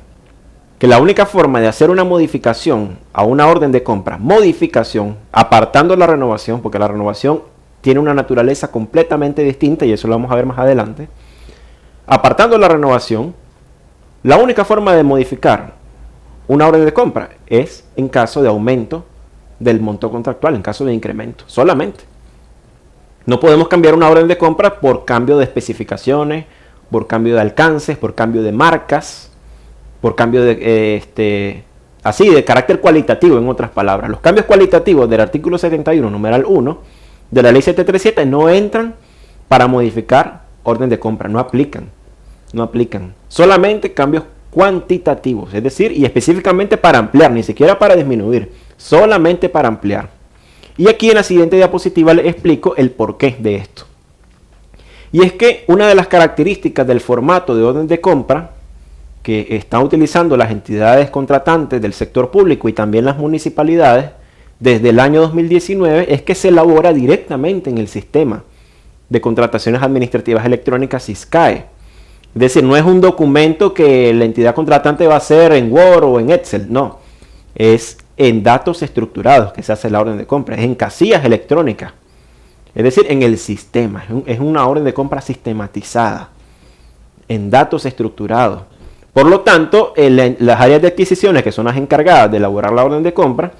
Que la única forma de hacer una modificación a una orden de compra, modificación, apartando la renovación, porque la renovación tiene una naturaleza completamente distinta y eso lo vamos a ver más adelante. Apartando la renovación, la única forma de modificar una orden de compra es en caso de aumento del monto contractual, en caso de incremento, solamente. No podemos cambiar una orden de compra por cambio de especificaciones, por cambio de alcances, por cambio de marcas, por cambio de carácter cualitativo, en otras palabras. Los cambios cualitativos del artículo 71, numeral 1, de la ley 737 no entran para modificar orden de compra, no aplican. Solamente cambios cuantitativos, es decir, y específicamente para ampliar, ni siquiera para disminuir, solamente para ampliar. Y aquí en la siguiente diapositiva les explico el porqué de esto. Y es que una de las características del formato de orden de compra que están utilizando las entidades contratantes del sector público y también las municipalidades desde el año 2019 es que se elabora directamente en el sistema de contrataciones administrativas electrónicas SISCAE. Es decir, no es un documento que la entidad contratante va a hacer en Word o en Excel, no. Es en datos estructurados que se hace la orden de compra, es en casillas electrónicas. Es decir, en el sistema, es una orden de compra sistematizada, en datos estructurados. Por lo tanto, las áreas de adquisiciones, que son las encargadas de elaborar la orden de compra,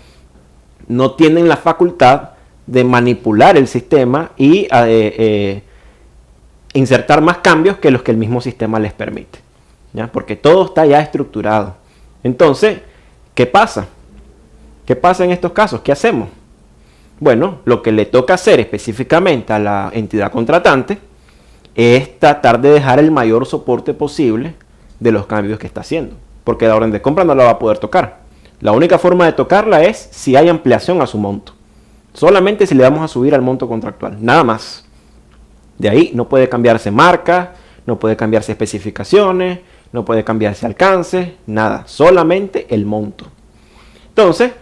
no tienen la facultad de manipular el sistema y insertar más cambios que los que el mismo sistema les permite, ¿ya? Porque todo está ya estructurado. Entonces, ¿qué pasa? ¿Qué pasa en estos casos? ¿Qué hacemos? Bueno, lo que le toca hacer específicamente a la entidad contratante es tratar de dejar el mayor soporte posible de los cambios que está haciendo, porque la orden de compra no la va a poder tocar. La única forma de tocarla es si hay ampliación a su monto. Solamente si le vamos a subir al monto contractual, nada más. De ahí no puede cambiarse marca, no puede cambiarse especificaciones, no puede cambiarse alcance, nada. Solamente el monto. Entonces,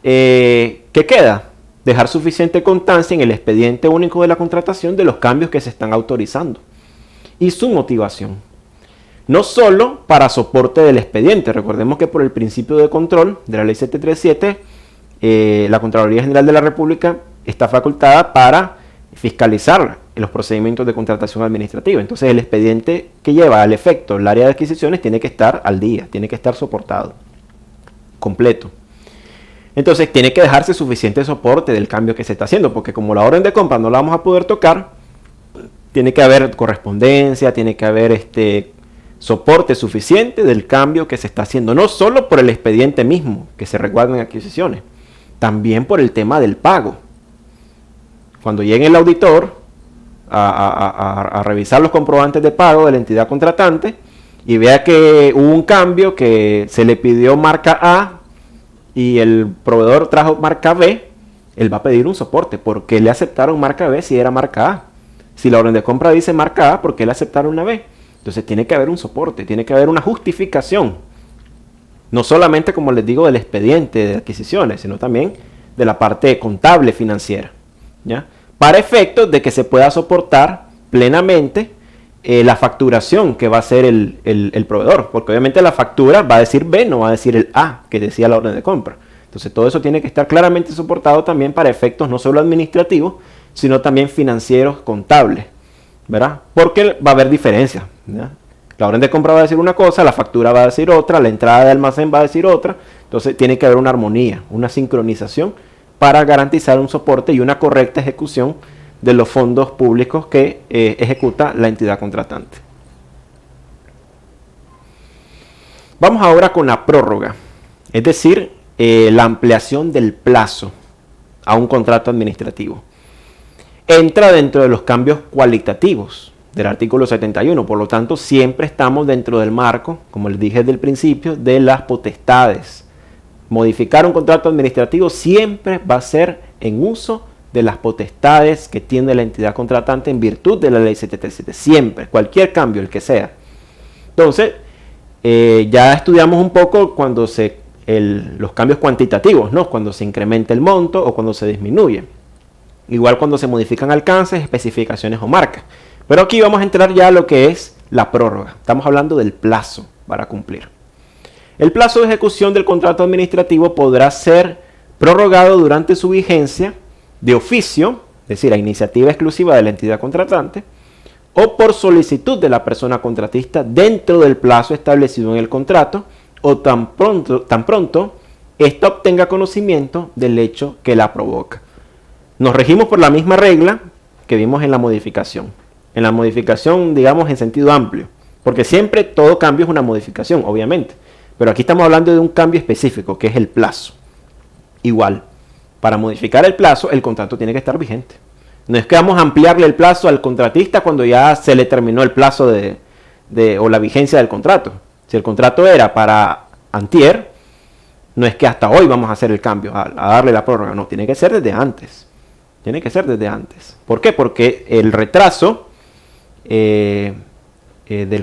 ¿qué queda? Dejar suficiente constancia en el expediente único de la contratación de los cambios que se están autorizando y su motivación. No solo para soporte del expediente. Recordemos que por el principio de control de la Ley 737, la Contraloría General de la República está facultada para fiscalizar los procedimientos de contratación administrativa. Entonces el expediente que lleva al efecto el área de adquisiciones tiene que estar al día, tiene que estar soportado, completo. Entonces tiene que dejarse suficiente soporte del cambio que se está haciendo, porque como la orden de compra no la vamos a poder tocar, tiene que haber correspondencia, tiene que haber soporte suficiente del cambio que se está haciendo, no solo por el expediente mismo que se resguarda en adquisiciones, también por el tema del pago. Cuando llegue el auditor a revisar los comprobantes de pago de la entidad contratante y vea que hubo un cambio, que se le pidió marca A y el proveedor trajo marca B, él va a pedir un soporte. ¿Por qué le aceptaron marca B si era marca A? Si la orden de compra dice marca A, ¿por qué le aceptaron una B? Entonces tiene que haber un soporte, tiene que haber una justificación. No solamente, como les digo, del expediente de adquisiciones, sino también de la parte contable financiera, ¿ya? Para efectos de que se pueda soportar plenamente la facturación que va a hacer el proveedor, porque obviamente la factura va a decir B, no va a decir el A que decía la orden de compra. Entonces todo eso tiene que estar claramente soportado también para efectos no solo administrativos, sino también financieros, contables, ¿verdad? Porque va a haber diferencias, ¿ya? La orden de compra va a decir una cosa, la factura va a decir otra, la entrada de almacén va a decir otra. Entonces tiene que haber una armonía, una sincronización para garantizar un soporte y una correcta ejecución de los fondos públicos que ejecuta la entidad contratante. Vamos ahora con la prórroga, es decir, la ampliación del plazo a un contrato administrativo. Entra dentro de los cambios cualitativos del artículo 71, por lo tanto siempre estamos dentro del marco, como les dije desde el principio, de las potestades. Modificar un contrato administrativo siempre va a ser en uso de las potestades que tiene la entidad contratante en virtud de la Ley 737, siempre, cualquier cambio, el que sea. Entonces, ya estudiamos un poco cuando los cambios cuantitativos, ¿no? Cuando se incrementa el monto o cuando se disminuye. Igual cuando se modifican alcances, especificaciones o marcas. Pero aquí vamos a entrar ya a lo que es la prórroga. Estamos hablando del plazo para cumplir. El plazo de ejecución del contrato administrativo podrá ser prorrogado durante su vigencia de oficio, es decir, a iniciativa exclusiva de la entidad contratante, o por solicitud de la persona contratista dentro del plazo establecido en el contrato, o tan pronto ésta obtenga conocimiento del hecho que la provoca. Nos regimos por la misma regla que vimos en la modificación. En la modificación, digamos, en sentido amplio, porque siempre todo cambio es una modificación, obviamente. Pero aquí estamos hablando de un cambio específico, que es el plazo. Igual, para modificar el plazo, el contrato tiene que estar vigente. No es que vamos a ampliarle el plazo al contratista cuando ya se le terminó el plazo o la vigencia del contrato. Si el contrato era para antier, no es que hasta hoy vamos a hacer el cambio, a darle la prórroga. No, tiene que ser desde antes. Tiene que ser desde antes. ¿Por qué? Porque el retraso del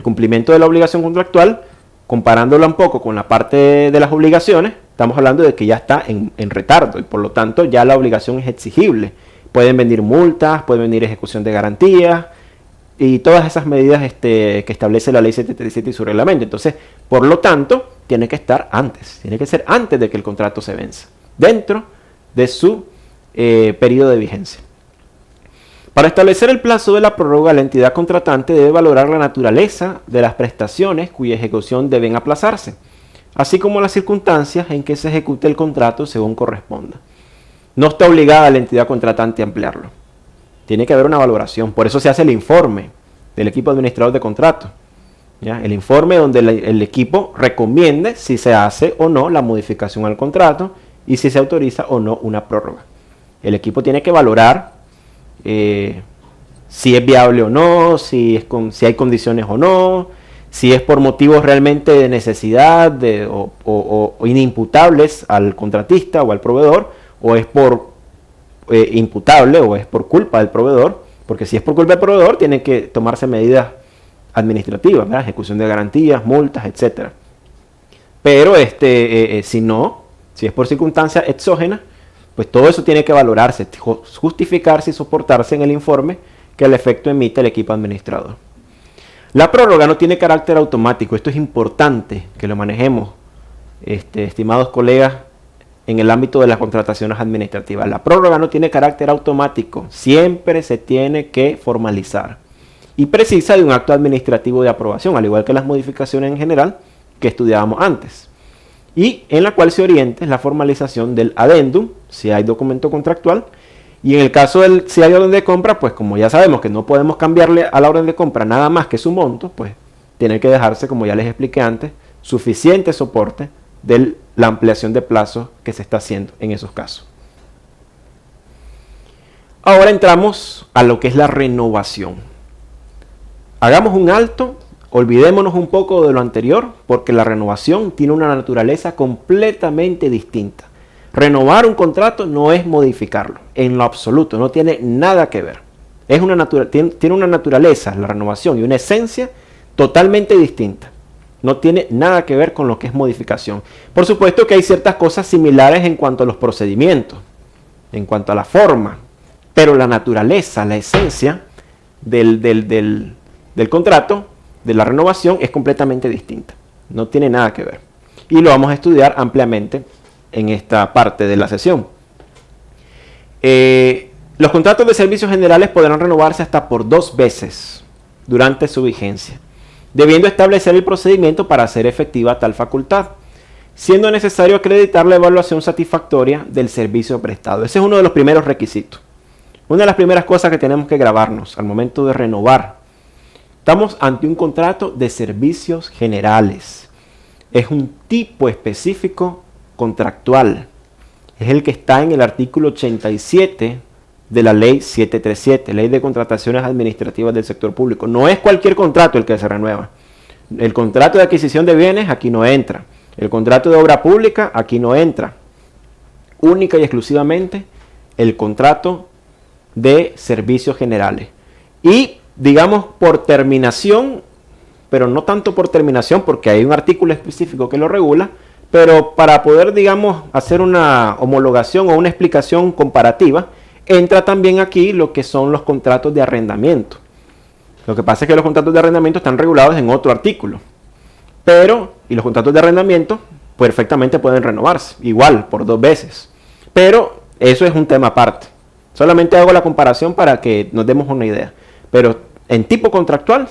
cumplimiento de la obligación contractual, comparándola un poco con la parte de las obligaciones, estamos hablando de que ya está en retardo y por lo tanto ya la obligación es exigible. Pueden venir multas, puede venir ejecución de garantías, y todas esas medidas que establece la ley 737 y su reglamento. Entonces, por lo tanto, tiene que estar antes, tiene que ser antes de que el contrato se venza, dentro de su periodo de vigencia. Para establecer el plazo de la prórroga, la entidad contratante debe valorar la naturaleza de las prestaciones cuya ejecución deben aplazarse, así como las circunstancias en que se ejecute el contrato según corresponda. No está obligada la entidad contratante a ampliarlo. Tiene que haber una valoración. Por eso se hace el informe del equipo administrador de contrato. ¿Ya? El informe donde el equipo recomiende si se hace o no la modificación al contrato y si se autoriza o no una prórroga. El equipo tiene que valorar si es viable o no, si hay condiciones o no, si es por motivos realmente de necesidad o inimputables al contratista o al proveedor, o es por imputable o es por culpa del proveedor, porque si es por culpa del proveedor tienen que tomarse medidas administrativas, ¿verdad? Ejecución de garantías, multas, etc. Pero si es por circunstancias exógenas, pues todo eso tiene que valorarse, justificarse y soportarse en el informe que al efecto emite el equipo administrador. La prórroga no tiene carácter automático. Esto es importante que lo manejemos, estimados colegas, en el ámbito de las contrataciones administrativas. La prórroga no tiene carácter automático, siempre se tiene que formalizar y precisa de un acto administrativo de aprobación, al igual que las modificaciones en general que estudiábamos antes, y en la cual se oriente la formalización del adendum, si hay documento contractual, y en el caso si hay orden de compra, pues como ya sabemos que no podemos cambiarle a la orden de compra nada más que su monto, pues tiene que dejarse, como ya les expliqué antes, suficiente soporte de la ampliación de plazo que se está haciendo en esos casos. Ahora entramos a lo que es la renovación. Hagamos un alto, olvidémonos un poco de lo anterior, porque la renovación tiene una naturaleza completamente distinta. Renovar un contrato no es modificarlo, en lo absoluto, no tiene nada que ver. Tiene una naturaleza, la renovación, y una esencia totalmente distinta. No tiene nada que ver con lo que es modificación. Por supuesto que hay ciertas cosas similares en cuanto a los procedimientos, en cuanto a la forma, pero la naturaleza, la esencia del contrato, de la renovación, es completamente distinta. No tiene nada que ver. Y lo vamos a estudiar ampliamente en esta parte de la sesión. Los contratos de servicios generales podrán renovarse hasta por 2 veces durante su vigencia, debiendo establecer el procedimiento para hacer efectiva tal facultad, siendo necesario acreditar la evaluación satisfactoria del servicio prestado. Ese es uno de los primeros requisitos. Una de las primeras cosas que tenemos que grabarnos al momento de renovar. Estamos ante un contrato de servicios generales. Es un tipo específico contractual. Es el que está en el artículo 87 de la ley 737, ley de contrataciones administrativas del sector público. No es cualquier contrato el que se renueva. El contrato de adquisición de bienes aquí no entra. El contrato de obra pública aquí no entra. Única y exclusivamente el contrato de servicios generales. Y digamos por terminación, pero no tanto por terminación porque hay un artículo específico que lo regula, pero para poder, digamos, hacer una homologación o una explicación comparativa, entra también aquí lo que son los contratos de arrendamiento. Lo que pasa es que los contratos de arrendamiento están regulados en otro artículo. Y los contratos de arrendamiento perfectamente pueden renovarse, igual, por 2 veces. Pero eso es un tema aparte. Solamente hago la comparación para que nos demos una idea. Pero en tipo contractual,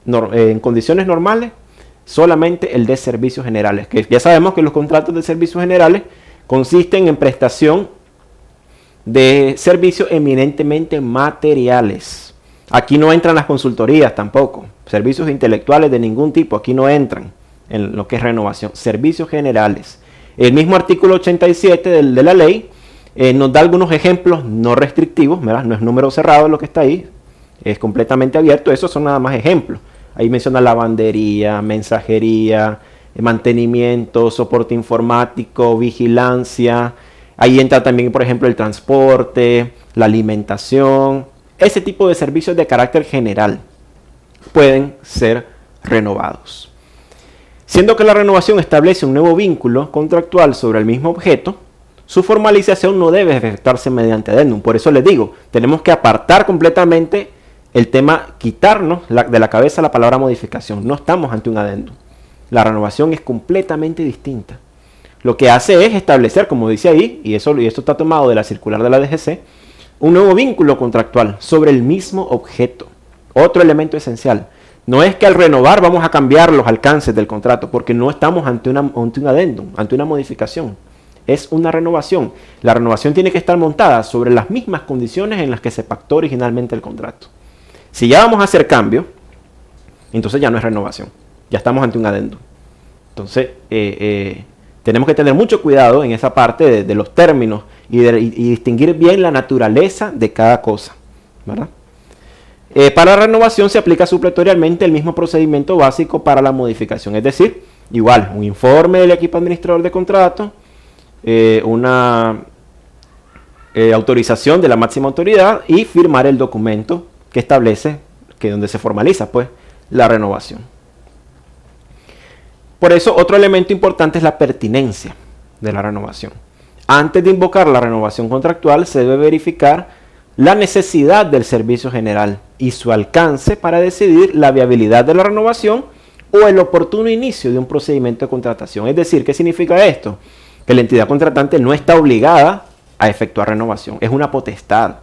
en condiciones normales, solamente el de servicios generales. Que ya sabemos que los contratos de servicios generales consisten en prestación de servicios eminentemente materiales. Aquí no entran las consultorías tampoco, servicios intelectuales de ningún tipo, aquí no entran en lo que es renovación, servicios generales. El mismo artículo 87 de la ley nos da algunos ejemplos no restrictivos, ¿verdad? No es número cerrado lo que está ahí, es completamente abierto, esos son nada más ejemplos. Ahí menciona lavandería, mensajería, mantenimiento, soporte informático, vigilancia. Ahí entra también, por ejemplo, el transporte, la alimentación. Ese tipo de servicios de carácter general pueden ser renovados. Siendo que la renovación establece un nuevo vínculo contractual sobre el mismo objeto, su formalización no debe efectuarse mediante adendum. Por eso les digo, tenemos que apartar completamente el tema, quitarnos de la cabeza la palabra modificación. No estamos ante un adendum. La renovación es completamente distinta. Lo que hace es establecer, como dice ahí, y esto está tomado de la circular de la DGC, un nuevo vínculo contractual sobre el mismo objeto. Otro elemento esencial. No es que al renovar vamos a cambiar los alcances del contrato, porque no estamos ante un adendum, ante una modificación. Es una renovación. La renovación tiene que estar montada sobre las mismas condiciones en las que se pactó originalmente el contrato. Si ya vamos a hacer cambio, entonces ya no es renovación. Ya estamos ante un adendum. Entonces, tenemos que tener mucho cuidado en esa parte de los términos y distinguir bien la naturaleza de cada cosa, ¿verdad? Para la renovación se aplica supletoriamente el mismo procedimiento básico para la modificación, es decir, igual, un informe del equipo administrador de contrato, una autorización de la máxima autoridad y firmar el documento que establece, donde se formaliza pues la renovación. Por eso, otro elemento importante es la pertinencia de la renovación. Antes de invocar la renovación contractual, se debe verificar la necesidad del servicio general y su alcance para decidir la viabilidad de la renovación o el oportuno inicio de un procedimiento de contratación. Es decir, ¿qué significa esto? Que la entidad contratante no está obligada a efectuar renovación, es una potestad.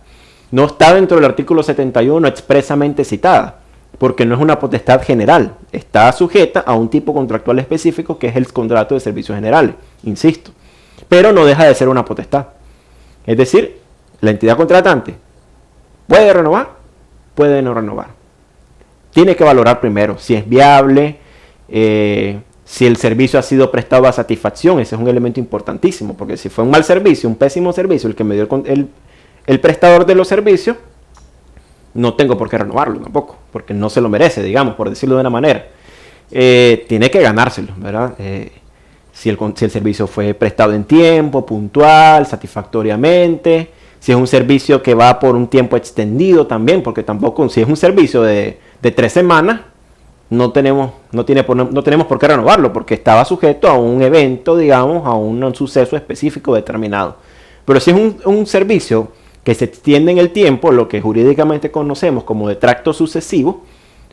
No está dentro del artículo 71 expresamente citada, porque no es una potestad general, está sujeta a un tipo contractual específico que es el contrato de servicios generales, insisto, pero no deja de ser una potestad. Es decir, la entidad contratante puede renovar, puede no renovar. Tiene que valorar primero si es viable, si el servicio ha sido prestado a satisfacción. Ese es un elemento importantísimo, porque si fue un mal servicio, un pésimo servicio el que me dio el prestador de los servicios, no tengo por qué renovarlo tampoco, porque no se lo merece, digamos, por decirlo de una manera. Tiene que ganárselo, ¿verdad? Si el servicio fue prestado en tiempo, puntual, satisfactoriamente, si es un servicio que va por un tiempo extendido también, porque tampoco, si es un servicio de 3 semanas, no tenemos por qué renovarlo, porque estaba sujeto a un evento, digamos, a un suceso específico determinado. Pero si es un servicio que se extiende en el tiempo, lo que jurídicamente conocemos como de tracto sucesivo,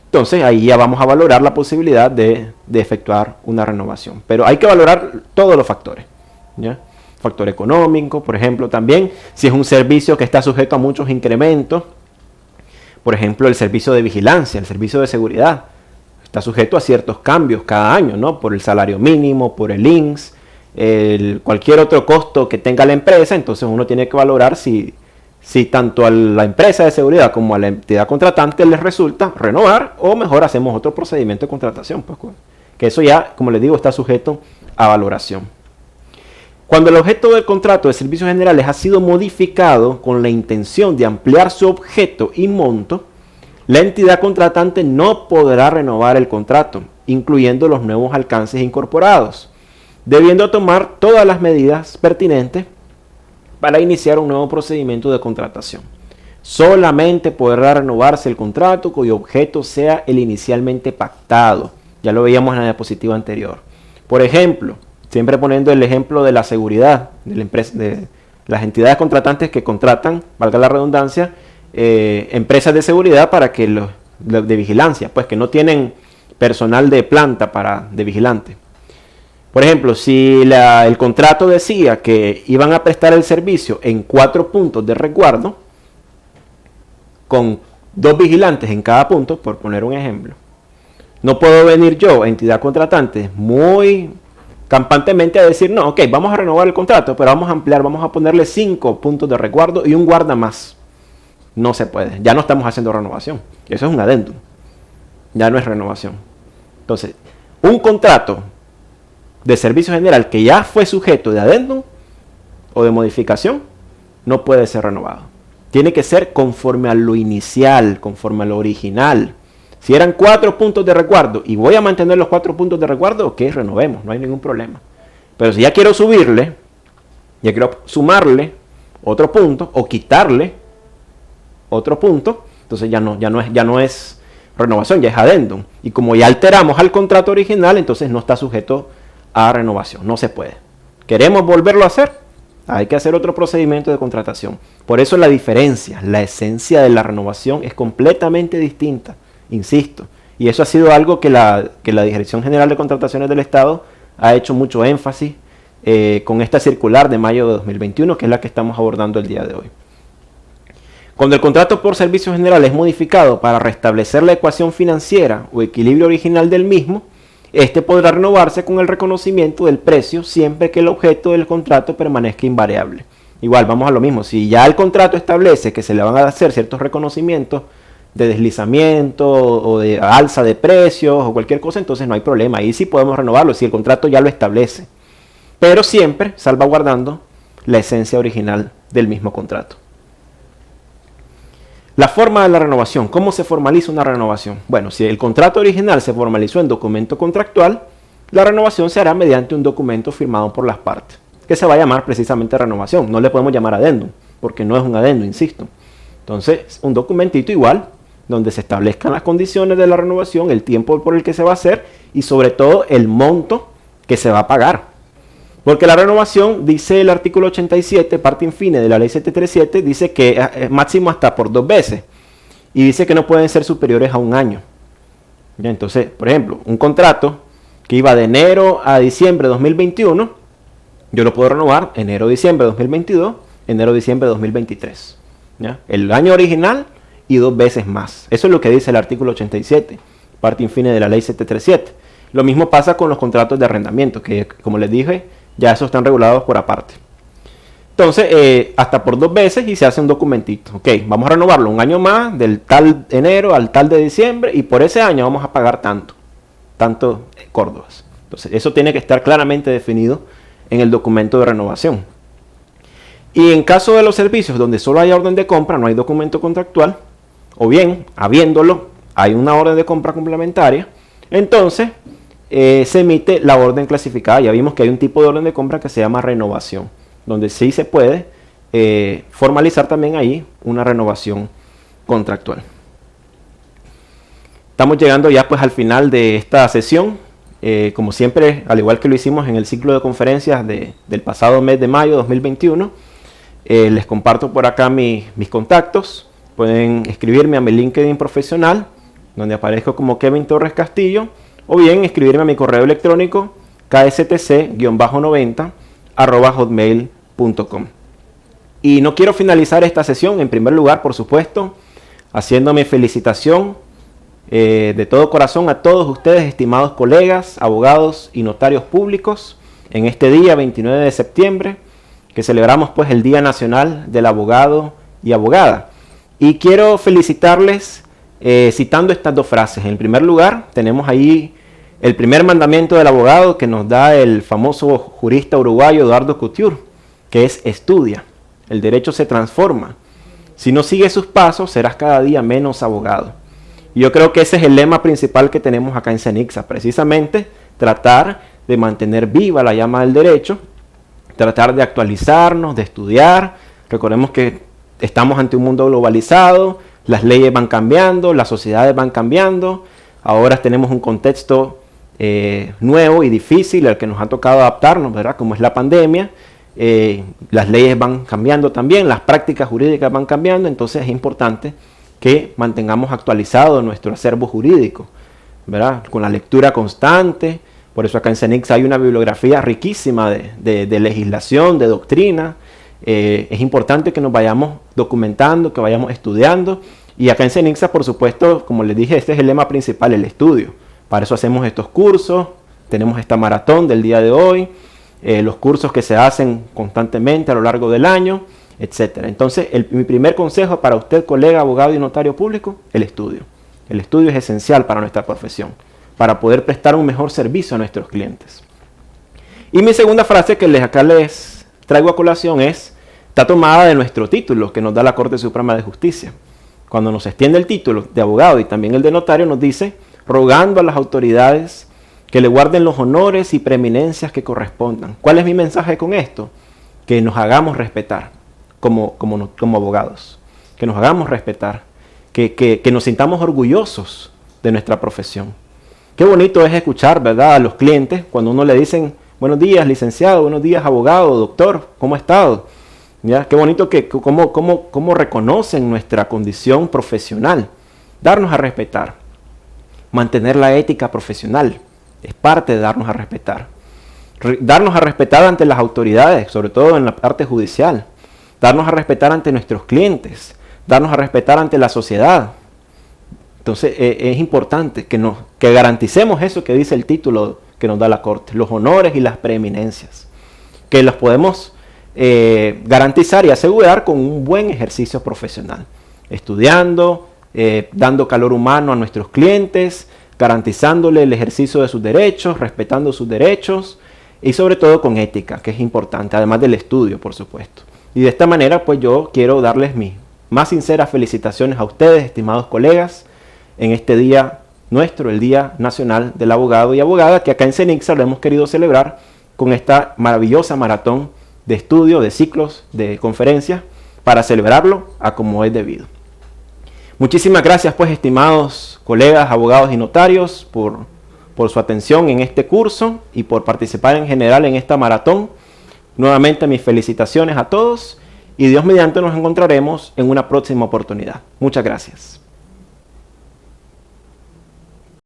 entonces ahí ya vamos a valorar la posibilidad de efectuar una renovación. Pero hay que valorar todos los factores, ¿ya? Factor económico, por ejemplo, también, si es un servicio que está sujeto a muchos incrementos, por ejemplo, el servicio de vigilancia, el servicio de seguridad, está sujeto a ciertos cambios cada año, ¿no? Por el salario mínimo, por el INSS, cualquier otro costo que tenga la empresa, entonces uno tiene que valorar si tanto a la empresa de seguridad como a la entidad contratante les resulta renovar, o mejor hacemos otro procedimiento de contratación, pues, que eso ya, como les digo, está sujeto a valoración. Cuando el objeto del contrato de servicios generales ha sido modificado con la intención de ampliar su objeto y monto, la entidad contratante no podrá renovar el contrato, incluyendo los nuevos alcances incorporados, debiendo tomar todas las medidas pertinentes para iniciar un nuevo procedimiento de contratación. Solamente podrá renovarse el contrato cuyo objeto sea el inicialmente pactado. Ya lo veíamos en la diapositiva anterior. Por ejemplo, siempre poniendo el ejemplo de la seguridad, de las entidades contratantes que contratan, valga la redundancia, empresas de seguridad para que de vigilancia, pues que no tienen personal de planta de vigilante. Por ejemplo, si el contrato decía que iban a prestar el servicio en 4 puntos de resguardo, con 2 vigilantes en cada punto, por poner un ejemplo, no puedo venir yo, entidad contratante, muy campantemente a decir, no, ok, vamos a renovar el contrato, pero vamos a ampliar, vamos a ponerle 5 puntos de resguardo y un guarda más. No se puede, ya no estamos haciendo renovación. Eso es un adendum, ya no es renovación. Entonces, un contrato de servicio general que ya fue sujeto de adendum o de modificación, no puede ser renovado. Tiene que ser conforme a lo inicial, conforme a lo original. Si eran 4 puntos de resguardo y voy a mantener los 4 puntos de resguardo, ok, renovemos, no hay ningún problema. Pero si ya quiero subirle, ya quiero sumarle otro punto o quitarle otro punto, entonces ya no es renovación, ya es adendum. Y como ya alteramos al contrato original, entonces no está sujeto a renovación, no se puede. ¿Queremos volverlo a hacer? hay que hacer otro procedimiento de contratación. Por eso la diferencia, la esencia de la renovación es completamente distinta, insisto. Y eso ha sido algo que la Dirección General de Contrataciones del Estado ha hecho mucho énfasis con esta circular de mayo de 2021, que es la que estamos abordando el día de hoy. Cuando el contrato por servicios generales es modificado para restablecer la ecuación financiera o equilibrio original del mismo, este podrá renovarse con el reconocimiento del precio siempre que el objeto del contrato permanezca invariable. Igual, vamos a lo mismo. Si ya el contrato establece que se le van a hacer ciertos reconocimientos de deslizamiento o de alza de precios o cualquier cosa, entonces no hay problema. Ahí sí podemos renovarlo si el contrato ya lo establece. Pero siempre salvaguardando la esencia original del mismo contrato. La forma de la renovación. ¿Cómo se formaliza una renovación? Bueno, si el contrato original se formalizó en documento contractual, la renovación se hará mediante un documento firmado por las partes, que se va a llamar precisamente renovación. No le podemos llamar adendum, porque no es un adendum, insisto. Entonces, un documentito igual, donde se establezcan las condiciones de la renovación, el tiempo por el que se va a hacer y sobre todo el monto que se va a pagar. Porque la renovación, dice el artículo 87, parte infine de la ley 737, dice que es máximo hasta por 2 veces. Y dice que no pueden ser superiores a un año. ¿Ya? Entonces, por ejemplo, un contrato que iba de enero a diciembre de 2021, yo lo puedo renovar enero-diciembre de 2022, enero-diciembre de 2023. ¿Ya? El año original y 2 veces más. Eso es lo que dice el artículo 87, parte infine de la ley 737. Lo mismo pasa con los contratos de arrendamiento, que como les dije, ya esos están regulados por aparte. Entonces, hasta por 2 veces y se hace un documentito. Ok, vamos a renovarlo un año más, del tal enero al tal de diciembre, y por ese año vamos a pagar tanto córdobas. Entonces, eso tiene que estar claramente definido en el documento de renovación. Y en caso de los servicios donde solo hay orden de compra, no hay documento contractual, o bien, habiéndolo, hay una orden de compra complementaria, entonces se emite la orden clasificada. Ya vimos que hay un tipo de orden de compra que se llama renovación, donde sí se puede formalizar también ahí una renovación contractual. Estamos llegando ya pues al final de esta sesión. Como siempre, al igual que lo hicimos en el ciclo de conferencias del pasado mes de mayo de 2021, les comparto por acá mis contactos. Pueden escribirme a mi LinkedIn profesional, donde aparezco como Kevin Torres Castillo, o bien escribirme a mi correo electrónico kstc-90@hotmail.com. Y no quiero finalizar esta sesión, en primer lugar, por supuesto, haciéndome felicitación de todo corazón a todos ustedes, estimados colegas, abogados y notarios públicos, en este día 29 de septiembre, que celebramos pues el Día Nacional del Abogado y Abogada. Y quiero felicitarles citando estas 2 frases. En primer lugar, tenemos ahí el primer mandamiento del abogado que nos da el famoso jurista uruguayo Eduardo Couture, que es: estudia, el derecho se transforma. Si no sigues sus pasos, serás cada día menos abogado. Y yo creo que ese es el lema principal que tenemos acá en CENICSA, precisamente tratar de mantener viva la llama del derecho, tratar de actualizarnos, de estudiar. Recordemos que estamos ante un mundo globalizado, las leyes van cambiando, las sociedades van cambiando. Ahora tenemos un contexto nuevo y difícil al que nos ha tocado adaptarnos, ¿verdad? Como es la pandemia. Las leyes van cambiando también, las prácticas jurídicas van cambiando, entonces es importante que mantengamos actualizado nuestro acervo jurídico, ¿verdad? Con la lectura constante. Por eso acá en CENICSA hay una bibliografía riquísima de legislación, de doctrina. Es importante que nos vayamos documentando, que vayamos estudiando. Y acá en CENICSA, por supuesto, como les dije, este es el lema principal, el estudio. Para eso hacemos estos cursos, tenemos esta maratón del día de hoy, los cursos que se hacen constantemente a lo largo del año, etc. Entonces, mi primer consejo para usted, colega, abogado y notario público: el estudio. El estudio es esencial para nuestra profesión, para poder prestar un mejor servicio a nuestros clientes. Y mi segunda frase que acá les traigo a colación está tomada de nuestro título que nos da la Corte Suprema de Justicia. Cuando nos extiende el título de abogado y también el de notario, nos dice: rogando a las autoridades que le guarden los honores y preeminencias que correspondan. ¿Cuál es mi mensaje con esto? Que nos hagamos respetar como abogados, que nos hagamos respetar, que nos sintamos orgullosos de nuestra profesión. Qué bonito es escuchar, ¿verdad?, a los clientes cuando uno le dicen: Buenos días, licenciado. Buenos días, abogado, doctor. ¿Cómo ha estado? ¿Ya? Qué bonito que cómo reconocen nuestra condición profesional. Darnos a respetar. Mantener la ética profesional es parte de darnos a respetar. Darnos a respetar ante las autoridades, sobre todo en la parte judicial. Darnos a respetar ante nuestros clientes. Darnos a respetar ante la sociedad. Entonces es importante que garanticemos eso que dice el título que nos da la Corte, los honores y las preeminencias, que los podemos garantizar y asegurar con un buen ejercicio profesional, estudiando, dando calor humano a nuestros clientes, garantizándole el ejercicio de sus derechos, respetando sus derechos y sobre todo con ética, que es importante, además del estudio, por supuesto. Y de esta manera, pues yo quiero darles mis más sinceras felicitaciones a ustedes, estimados colegas, en este día nuestro, el Día Nacional del Abogado y Abogada, que acá en CENICSA lo hemos querido celebrar con esta maravillosa maratón de estudio, de ciclos, de conferencias, para celebrarlo a como es debido. Muchísimas gracias, pues, estimados colegas, abogados y notarios, por su atención en este curso y por participar en general en esta maratón. Nuevamente mis felicitaciones a todos y Dios mediante nos encontraremos en una próxima oportunidad. Muchas gracias.